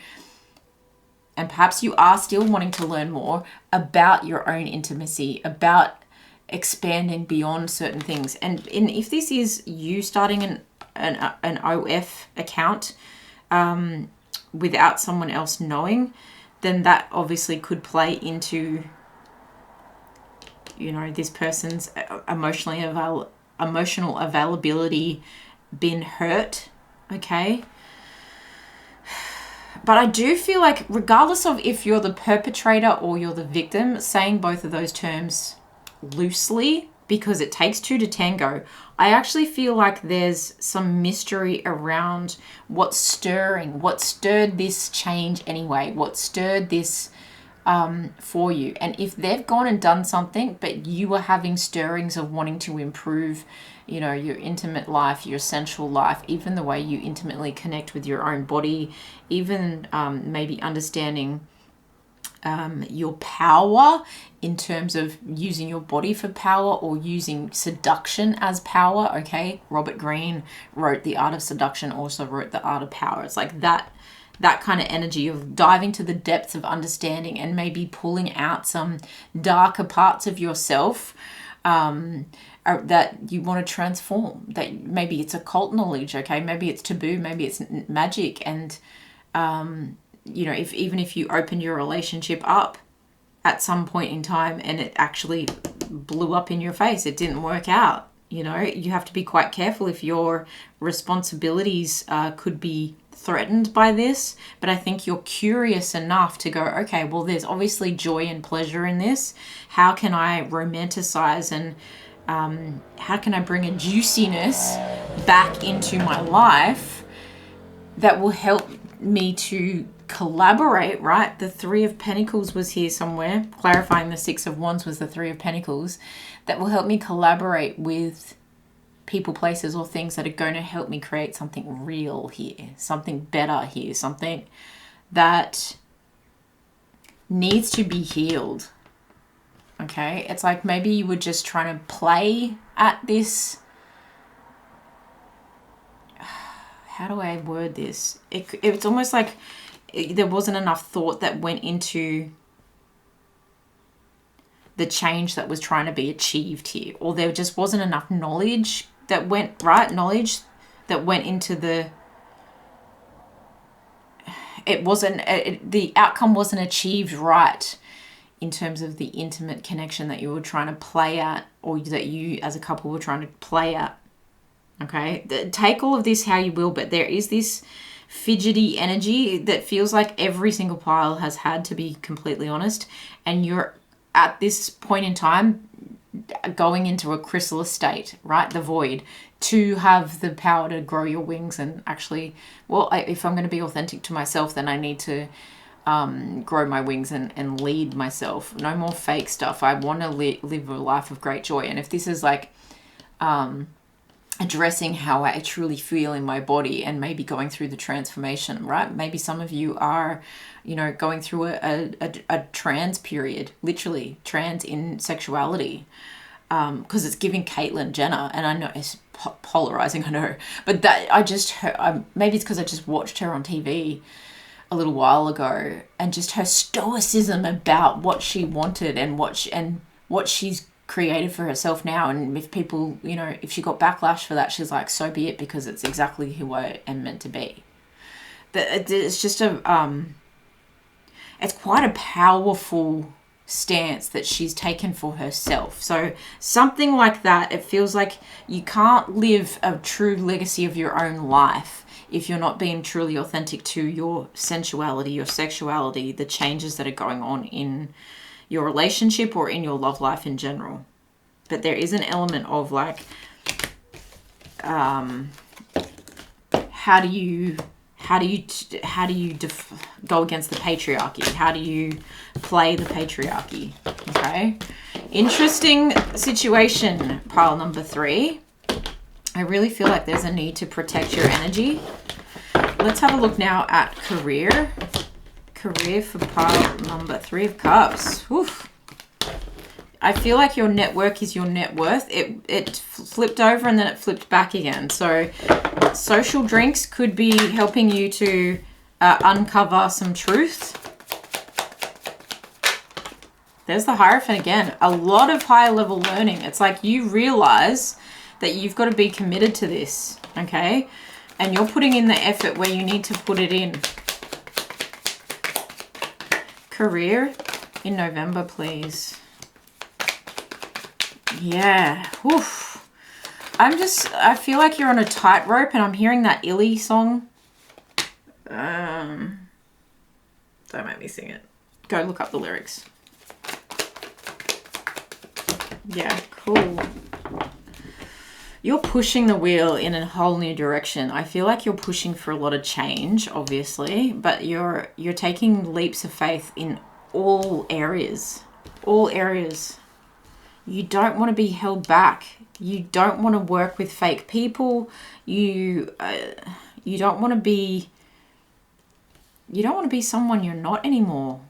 and perhaps you are still wanting to learn more about your own intimacy, about expanding beyond certain things. And if this is you starting an OF account without someone else knowing, then that obviously could play into, you know, this person's emotional availability been hurt, okay? But I do feel like regardless of if you're the perpetrator or you're the victim, saying both of those terms loosely, because it takes two to tango, I actually feel like there's some mystery around what's stirring, what stirred this change anyway, what stirred this for you. And if they've gone and done something, but you are having stirrings of wanting to improve, you know, your intimate life, your sensual life, even the way you intimately connect with your own body, even maybe understanding your power in terms of using your body for power or using seduction as power, okay? Robert Greene wrote The Art of Seduction, also wrote The Art of Power. It's like that kind of energy of diving to the depths of understanding and maybe pulling out some darker parts of yourself that you want to transform. That maybe it's occult knowledge, okay? Maybe it's taboo, maybe it's magic. And, you know, even if you open your relationship up at some point in time and it actually blew up in your face, it didn't work out, you know, you have to be quite careful if your responsibilities could be threatened by this. But I think you're curious enough to go, okay, well, there's obviously joy and pleasure in this. How can I romanticize and how can I bring a juiciness back into my life that will help me to collaborate, right? The Three of Pentacles was here somewhere, clarifying the Six of Wands was the Three of Pentacles, that will help me collaborate with people, places, or things that are going to help me create something real here, something better here, something that needs to be healed. Okay, it's like maybe you were just trying to play at this. How do I word this? It's almost like there wasn't enough thought that went into the change that was trying to be achieved here, or there just wasn't enough knowledge that went knowledge that went into the. It wasn't the outcome wasn't achieved right in terms of the intimate connection that you were trying to play at, or that you as a couple were trying to play at. Okay, take all of this how you will, but there is this fidgety energy that feels like every single pile has had, to be completely honest, and you're at this point in time going into a chrysalis state, right? The void, to have the power to grow your wings and actually, well, if I'm going to be authentic to myself, then I need to grow my wings and lead myself. No more fake stuff. I want to live a life of great joy. And if this is like addressing how I truly feel in my body and maybe going through the transformation, right? Maybe some of you are, you know, going through a trans period, literally trans in sexuality, because it's giving Caitlyn Jenner, and I know it's polarizing, I know, but that I just heard, maybe it's because I just watched her on TV a little while ago, and just her stoicism about what she wanted and what she's created for herself now. And if people, you know, if she got backlash for that, she's like, so be it, because it's exactly who I am meant to be. It's just it's quite a powerful stance that she's taken for herself. So something like that, it feels like you can't live a true legacy of your own life if you're not being truly authentic to your sensuality, your sexuality, the changes that are going on in your relationship or in your love life in general. But there is an element of like, how do you go against the patriarchy? How do you play the patriarchy? Okay, interesting situation, pile number 3. I really feel like there's a need to protect your energy. Let's have a look now at career. Career for pile number 3 of cups. Oof. I feel like your network is your net worth. It flipped over and then it flipped back again. So social drinks could be helping you to uncover some truth. There's the Hierophant again. A lot of higher level learning. It's like you realize that you've got to be committed to this, okay? And you're putting in the effort where you need to put it in. Career in November, please. Yeah. Oof. I feel like you're on a tightrope and I'm hearing that Illy song. Don't make me sing it. Go look up the lyrics. Yeah, cool. You're pushing the wheel in a whole new direction. I feel like you're pushing for a lot of change, obviously, but you're taking leaps of faith in all areas. All areas. You don't want to be held back. You don't want to work with fake people. You don't want to be someone you're not anymore.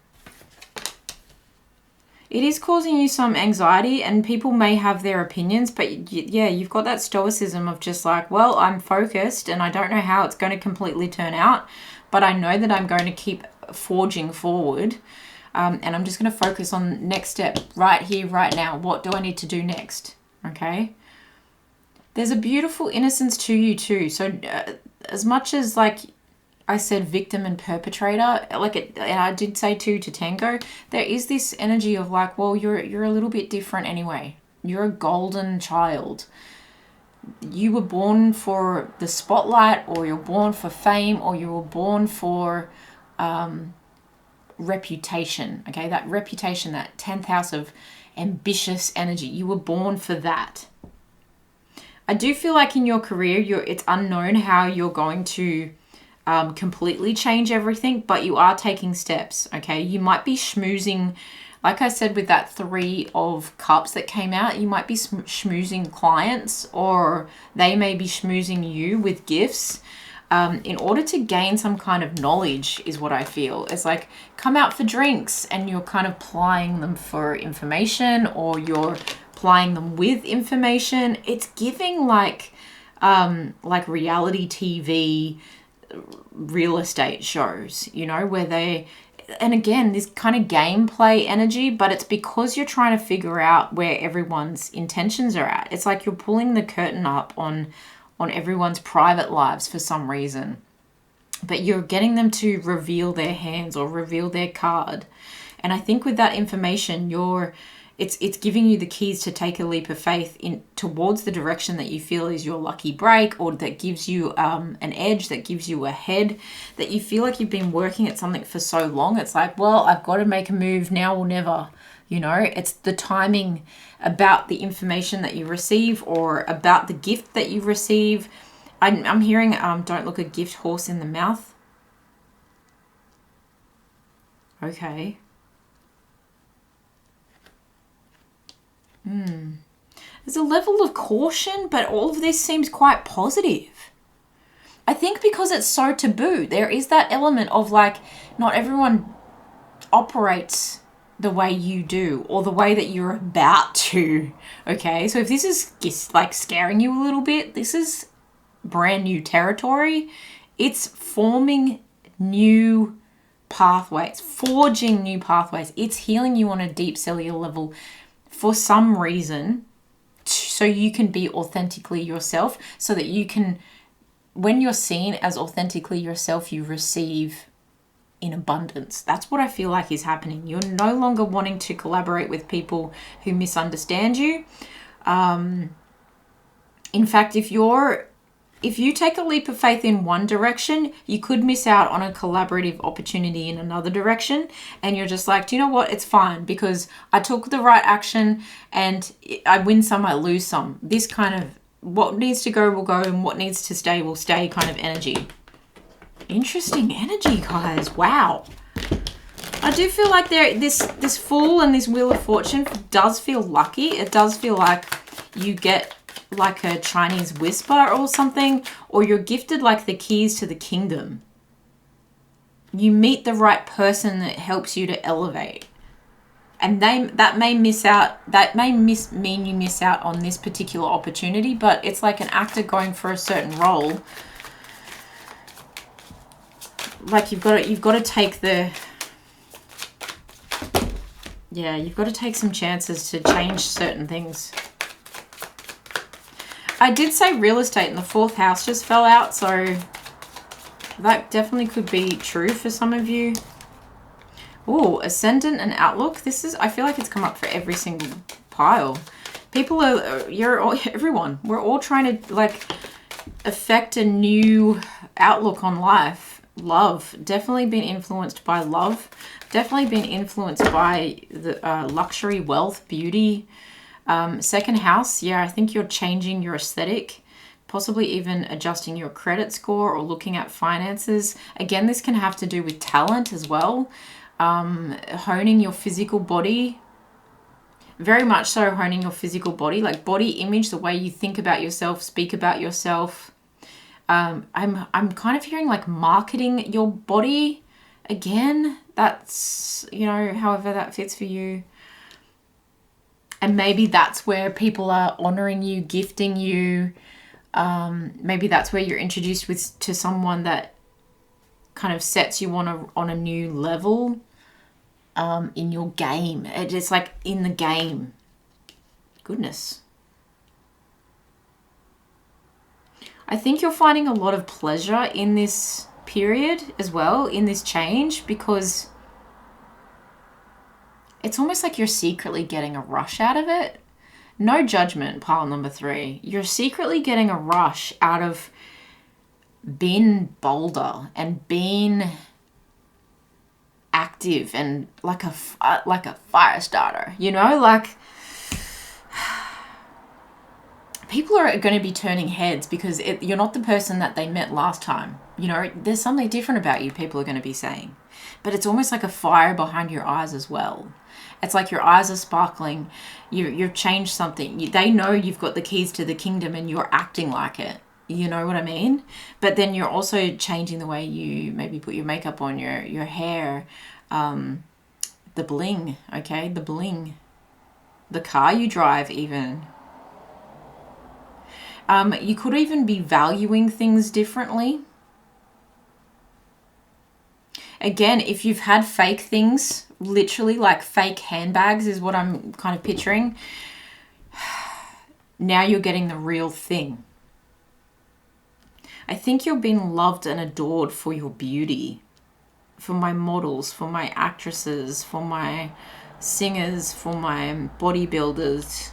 It is causing you some anxiety and people may have their opinions, but yeah, you've got that stoicism of just like, well, I'm focused and I don't know how it's going to completely turn out, but I know that I'm going to keep forging forward. And I'm just going to focus on next step right here, right now. What do I need to do next? Okay. There's a beautiful innocence to you too. So as much as like I said, victim and perpetrator, and I did say two to tango, there is this energy of like, well, you're a little bit different anyway. You're a golden child. You were born for the spotlight, or you're born for fame, or you were born for reputation. Okay, that reputation, that 10th house of ambitious energy. You were born for that. I do feel like in your career, it's unknown how you're going to completely change everything, but you are taking steps. Okay, you might be schmoozing, like I said with that 3 of cups that came out, you might be schmoozing clients, or they may be schmoozing you with gifts in order to gain some kind of knowledge, is what I feel. It's like, come out for drinks and you're kind of plying them for information, or you're plying them with information. It's giving like reality TV, real estate shows, you know, where they, and again, this kind of gameplay energy, but it's because you're trying to figure out where everyone's intentions are at. It's like you're pulling the curtain up on everyone's private lives for some reason, but you're getting them to reveal their hands or reveal their card. And I think with that information, it's giving you the keys to take a leap of faith in towards the direction that you feel is your lucky break, or that gives you an edge, that gives you a head, that you feel like you've been working at something for so long. It's like, well, I've got to make a move now or never. You know, it's the timing about the information that you receive, or about the gift that you receive. I'm hearing, don't look a gift horse in the mouth. Okay. There's a level of caution, but all of this seems quite positive. I think because it's so taboo, there is that element of like, not everyone operates the way you do, or the way that you're about to. Okay, so if this is like scaring you a little bit, this is brand new territory. It's forming new pathways, forging new pathways. It's healing you on a deep cellular level for some reason, so you can be authentically yourself, so that you can, when you're seen as authentically yourself, you receive in abundance. That's what I feel like is happening. You're no longer wanting to collaborate with people who misunderstand you. In fact, if you're if you take a leap of faith in one direction, you could miss out on a collaborative opportunity in another direction. And you're just like, do you know what? It's fine because I took the right action and I win some, I lose some. This kind of what needs to go will go and what needs to stay will stay kind of energy. Interesting energy, guys. Wow. I do feel like this Fool and this Wheel of Fortune does feel lucky. It does feel like you get like a Chinese whisper or something, or you're gifted like the keys to the kingdom. You meet the right person that helps you to elevate. And that may mean you miss out on this particular opportunity, but it's like an actor going for a certain role. Like you've got to take the... Yeah, you've got to take some chances to change certain things. I did say real estate and the 4th house just fell out, so that definitely could be true for some of you. Oh, ascendant and outlook. This is, I feel like it's come up for every single pile. People are, everyone, we're all trying to like affect a new outlook on life. Love, definitely been influenced by love. Definitely been influenced by the luxury, wealth, beauty. 2nd house, yeah, I think you're changing your aesthetic, possibly even adjusting your credit score or looking at finances. Again, this can have to do with talent as well. Honing your physical body. Very much so honing your physical body, like body image, the way you think about yourself, speak about yourself. I'm kind of hearing like marketing your body. Again, that's, you know, however that fits for you. And maybe that's where people are honoring you, gifting you. Maybe that's where you're introduced to someone that kind of sets you on a new level in your game. It's like in the game. Goodness. I think you're finding a lot of pleasure in this period as well, in this change, because it's almost like you're secretly getting a rush out of it. No judgment, pile number 3. You're secretly getting a rush out of being bolder and being active and like a fire starter, you know, like people are going to be turning heads because you're not the person that they met last time. You know, there's something different about you, people are going to be saying. But it's almost like a fire behind your eyes as well. It's like your eyes are sparkling. You've changed something. They know you've got the keys to the kingdom and you're acting like it. You know what I mean? But then you're also changing the way you maybe put your makeup on, your hair, the bling, okay? The bling. The car you drive even. You could even be valuing things differently. Again, if you've had fake things, literally like fake handbags is what I'm kind of picturing. Now you're getting the real thing. I think you're being loved and adored for your beauty. For my models, for my actresses, for my singers, for my bodybuilders.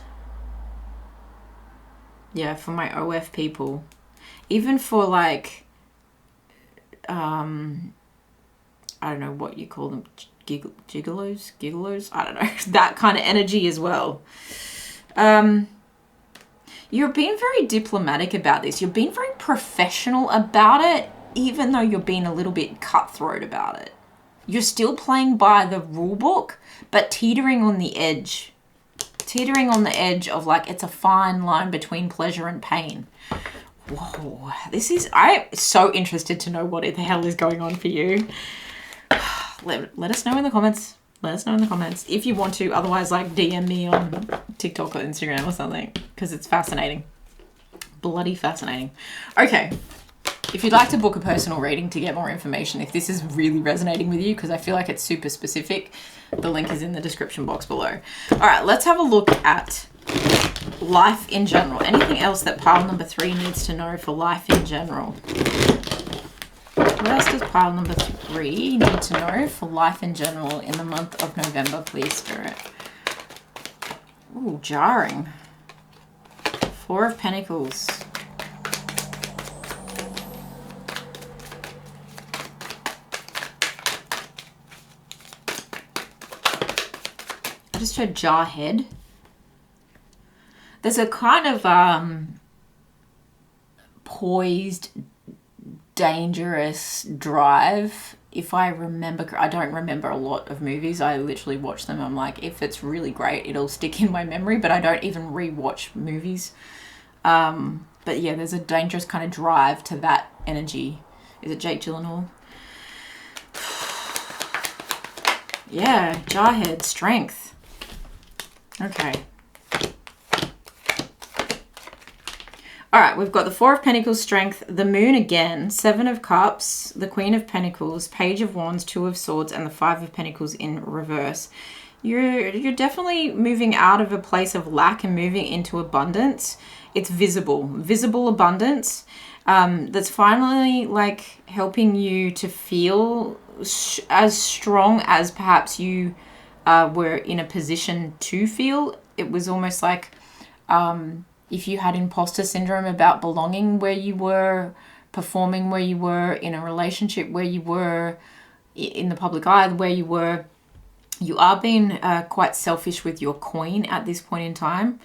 Yeah, for my OF people. Even for like, I don't know what you call them, gigolos? I don't know. That kind of energy as well. You're being very diplomatic about this. You're being very professional about it, even though you're being a little bit cutthroat about it. You're still playing by the rule book, but teetering on the edge. Teetering on the edge of like, it's a fine line between pleasure and pain. Whoa, I'm so interested to know what the hell is going on for you. Let us know in the comments. Let us know in the comments if you want to. Otherwise, like DM me on TikTok or Instagram or something, because it's fascinating. Bloody fascinating. Okay. If you'd like to book a personal reading to get more information, if this is really resonating with you, because I feel like it's super specific, the link is in the description box below. All right, let's have a look at life in general. Anything else that pile number 3 needs to know for life in general? What else does pile number 3 need to know for life in general in the month of November, please, Spirit? Ooh, jarring. 4 of Pentacles. just heard Jarhead. There's a kind of poised, dangerous drive. If I remember, I don't remember a lot of movies. I literally watch them. I'm like, if it's really great, it'll stick in my memory, but I don't even rewatch movies. But yeah, there's a dangerous kind of drive to that energy. Is it Jake Gyllenhaal? Yeah, Jarhead, strength. Okay. All right, we've got the Four of Pentacles, strength, the Moon again, Seven of Cups, the Queen of Pentacles, Page of Wands, Two of Swords, and the Five of Pentacles in reverse. You're definitely moving out of a place of lack and moving into abundance. It's visible abundance. That's finally like helping you to feel as strong as perhaps you were in a position to feel. It was almost like if you had imposter syndrome about belonging where you were, performing where you were, in a relationship where you were, in the public eye where you were, you are being quite selfish with your coin at this point in time.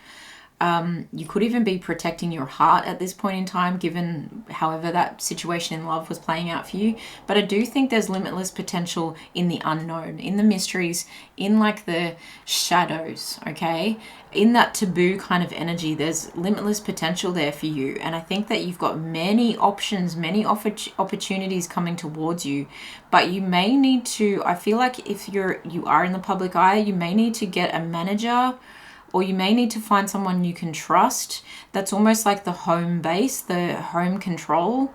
You could even be protecting your heart at this point in time, given however that situation in love was playing out for you. But I do think there's limitless potential in the unknown, in the mysteries, in like the shadows, okay? In that taboo kind of energy, there's limitless potential there for you. And I think that you've got many options, many opportunities coming towards you. But you may need to, I feel like if you are in the public eye, you may need to get a manager, or you may need to find someone you can trust. That's almost like the home base, the home control.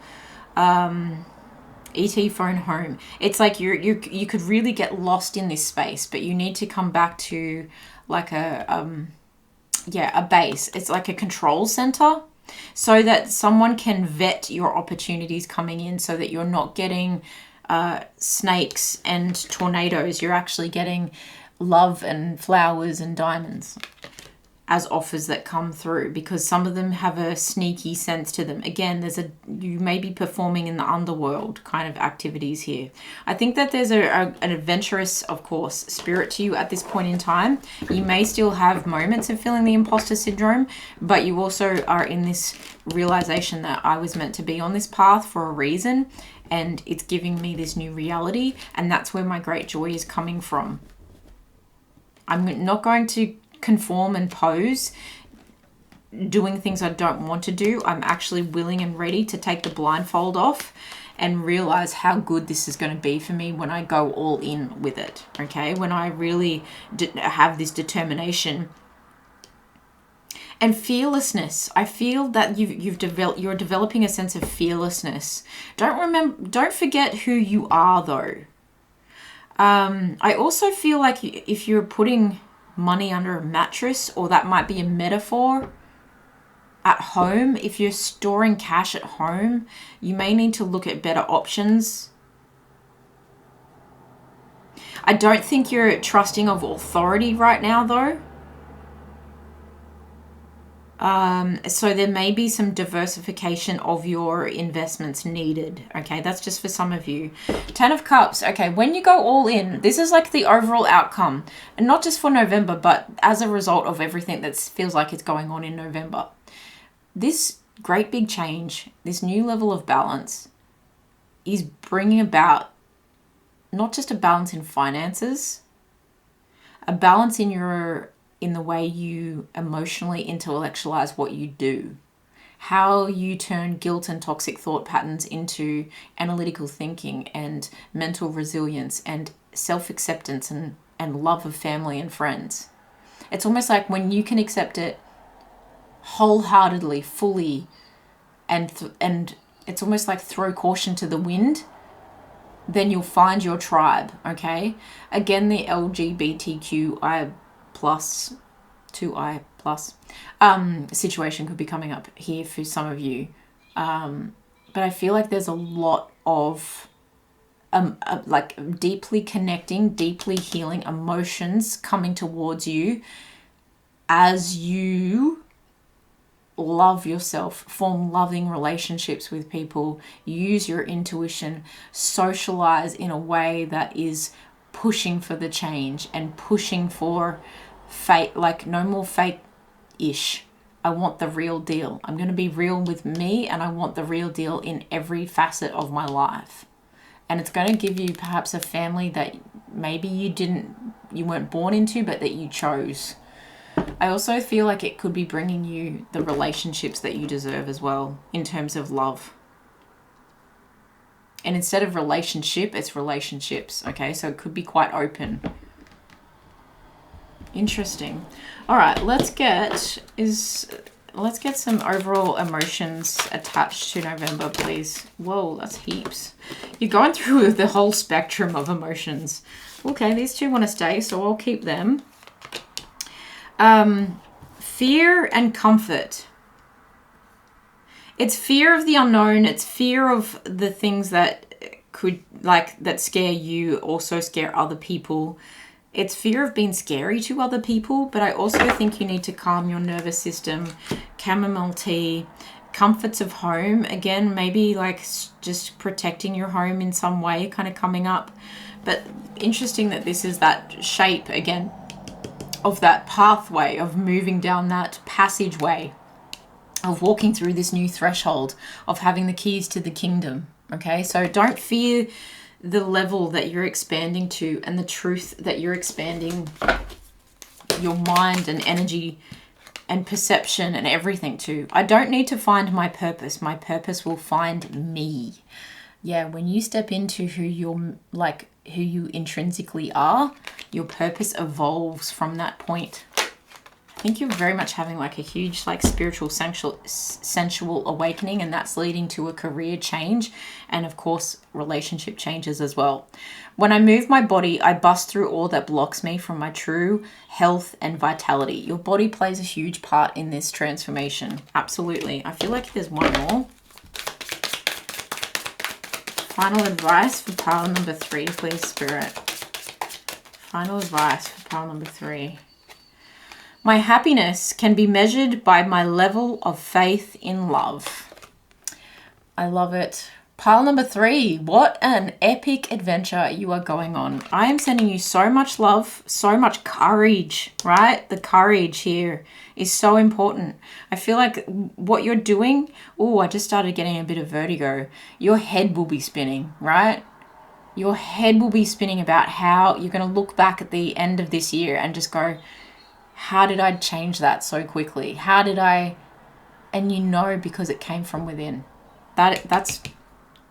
ET phone home. It's like you could really get lost in this space, but you need to come back to like a base. It's like a control center, so that someone can vet your opportunities coming in, so that you're not getting snakes and tornadoes. You're actually getting love and flowers and diamonds as offers that come through, because some of them have a sneaky sense to them. Again, you may be performing in the underworld kind of activities here. I think that there's an adventurous, of course, spirit to you at this point in time. You may still have moments of feeling the imposter syndrome, but you also are in this realization that I was meant to be on this path for a reason, and it's giving me this new reality, and that's where my great joy is coming from. I'm not going to conform and pose doing things I don't want to do. I'm actually willing and ready to take the blindfold off and realize how good this is going to be for me when I go all in with it, okay? When I really have this determination and fearlessness. I feel that you're developing a sense of fearlessness. Don't forget who you are though. I also feel like if you're putting money under a mattress, or that might be a metaphor, at home, if you're storing cash at home, you may need to look at better options. I don't think you're trusting of authority right now though. So there may be some diversification of your investments needed. Okay, that's just for some of you. 10 of Cups. Okay, when you go all in, this is like the overall outcome. And not just for November, but as a result of everything that feels like it's going on in November. This great big change, this new level of balance, is bringing about not just a balance in finances, a balance in the way you emotionally intellectualize what you do, how you turn guilt and toxic thought patterns into analytical thinking and mental resilience and self-acceptance and love of family and friends. It's almost like when you can accept it wholeheartedly, fully, and it's almost like throw caution to the wind, then you'll find your tribe, okay? Again, the LGBTQI plus 2I plus situation could be coming up here for some of you, but I feel like there's a lot of like deeply connecting, deeply healing emotions coming towards you as you love yourself, form loving relationships with people, use your intuition, socialize in a way that is pushing for the change and pushing for fake, like no more fake-ish. I want the real deal. I'm going to be real with me, and I want the real deal in every facet of my life. And it's going to give you perhaps a family that maybe you weren't born into, but that you chose. I also feel like it could be bringing you the relationships that you deserve as well, in terms of love. And instead of relationship, it's relationships, okay? So it could be quite open. Interesting. All right, let's get some overall emotions attached to November, please. Whoa, that's heaps. You're going through the whole spectrum of emotions. Okay, these two want to stay, so I'll keep them. Fear and comfort. It's fear of the unknown. It's fear of the things that that scare you, also scare other people. It's fear of being scary to other people, but I also think you need to calm your nervous system. Chamomile tea, comforts of home. Again, maybe like just protecting your home in some way, kind of coming up. But interesting that this is that shape again of that pathway, of moving down that passageway, of walking through this new threshold, of having the keys to the kingdom. Okay, so don't fear the level that you're expanding to and the truth that you're expanding your mind and energy and perception and everything to. I don't need to find my purpose. My purpose will find me. Yeah, when you step into who you intrinsically are, your purpose evolves from that point. I think you're very much having like a huge like spiritual sensual awakening, and that's leading to a career change and of course relationship changes as well. When I move my body, I bust through all that blocks me from my true health and vitality. Your body plays a huge part in this transformation. Absolutely. I feel like there's one more. Final advice for pile number 3, please, Spirit. Final advice for pile number 3. My happiness can be measured by my level of faith in love. I love it. Pile number 3. What an epic adventure you are going on. I am sending you so much love, so much courage, right? The courage here is so important. I feel like what you're doing, oh, I just started getting a bit of vertigo. Your head will be spinning, right? Your head will be spinning about how you're going to look back at the end of this year and just go, how did I change that so quickly? How did I? And you know, because it came from within. That's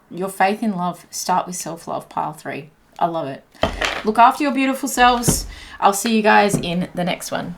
your faith in love. Start with self-love, pile 3. I love it. Look after your beautiful selves. I'll see you guys in the next one.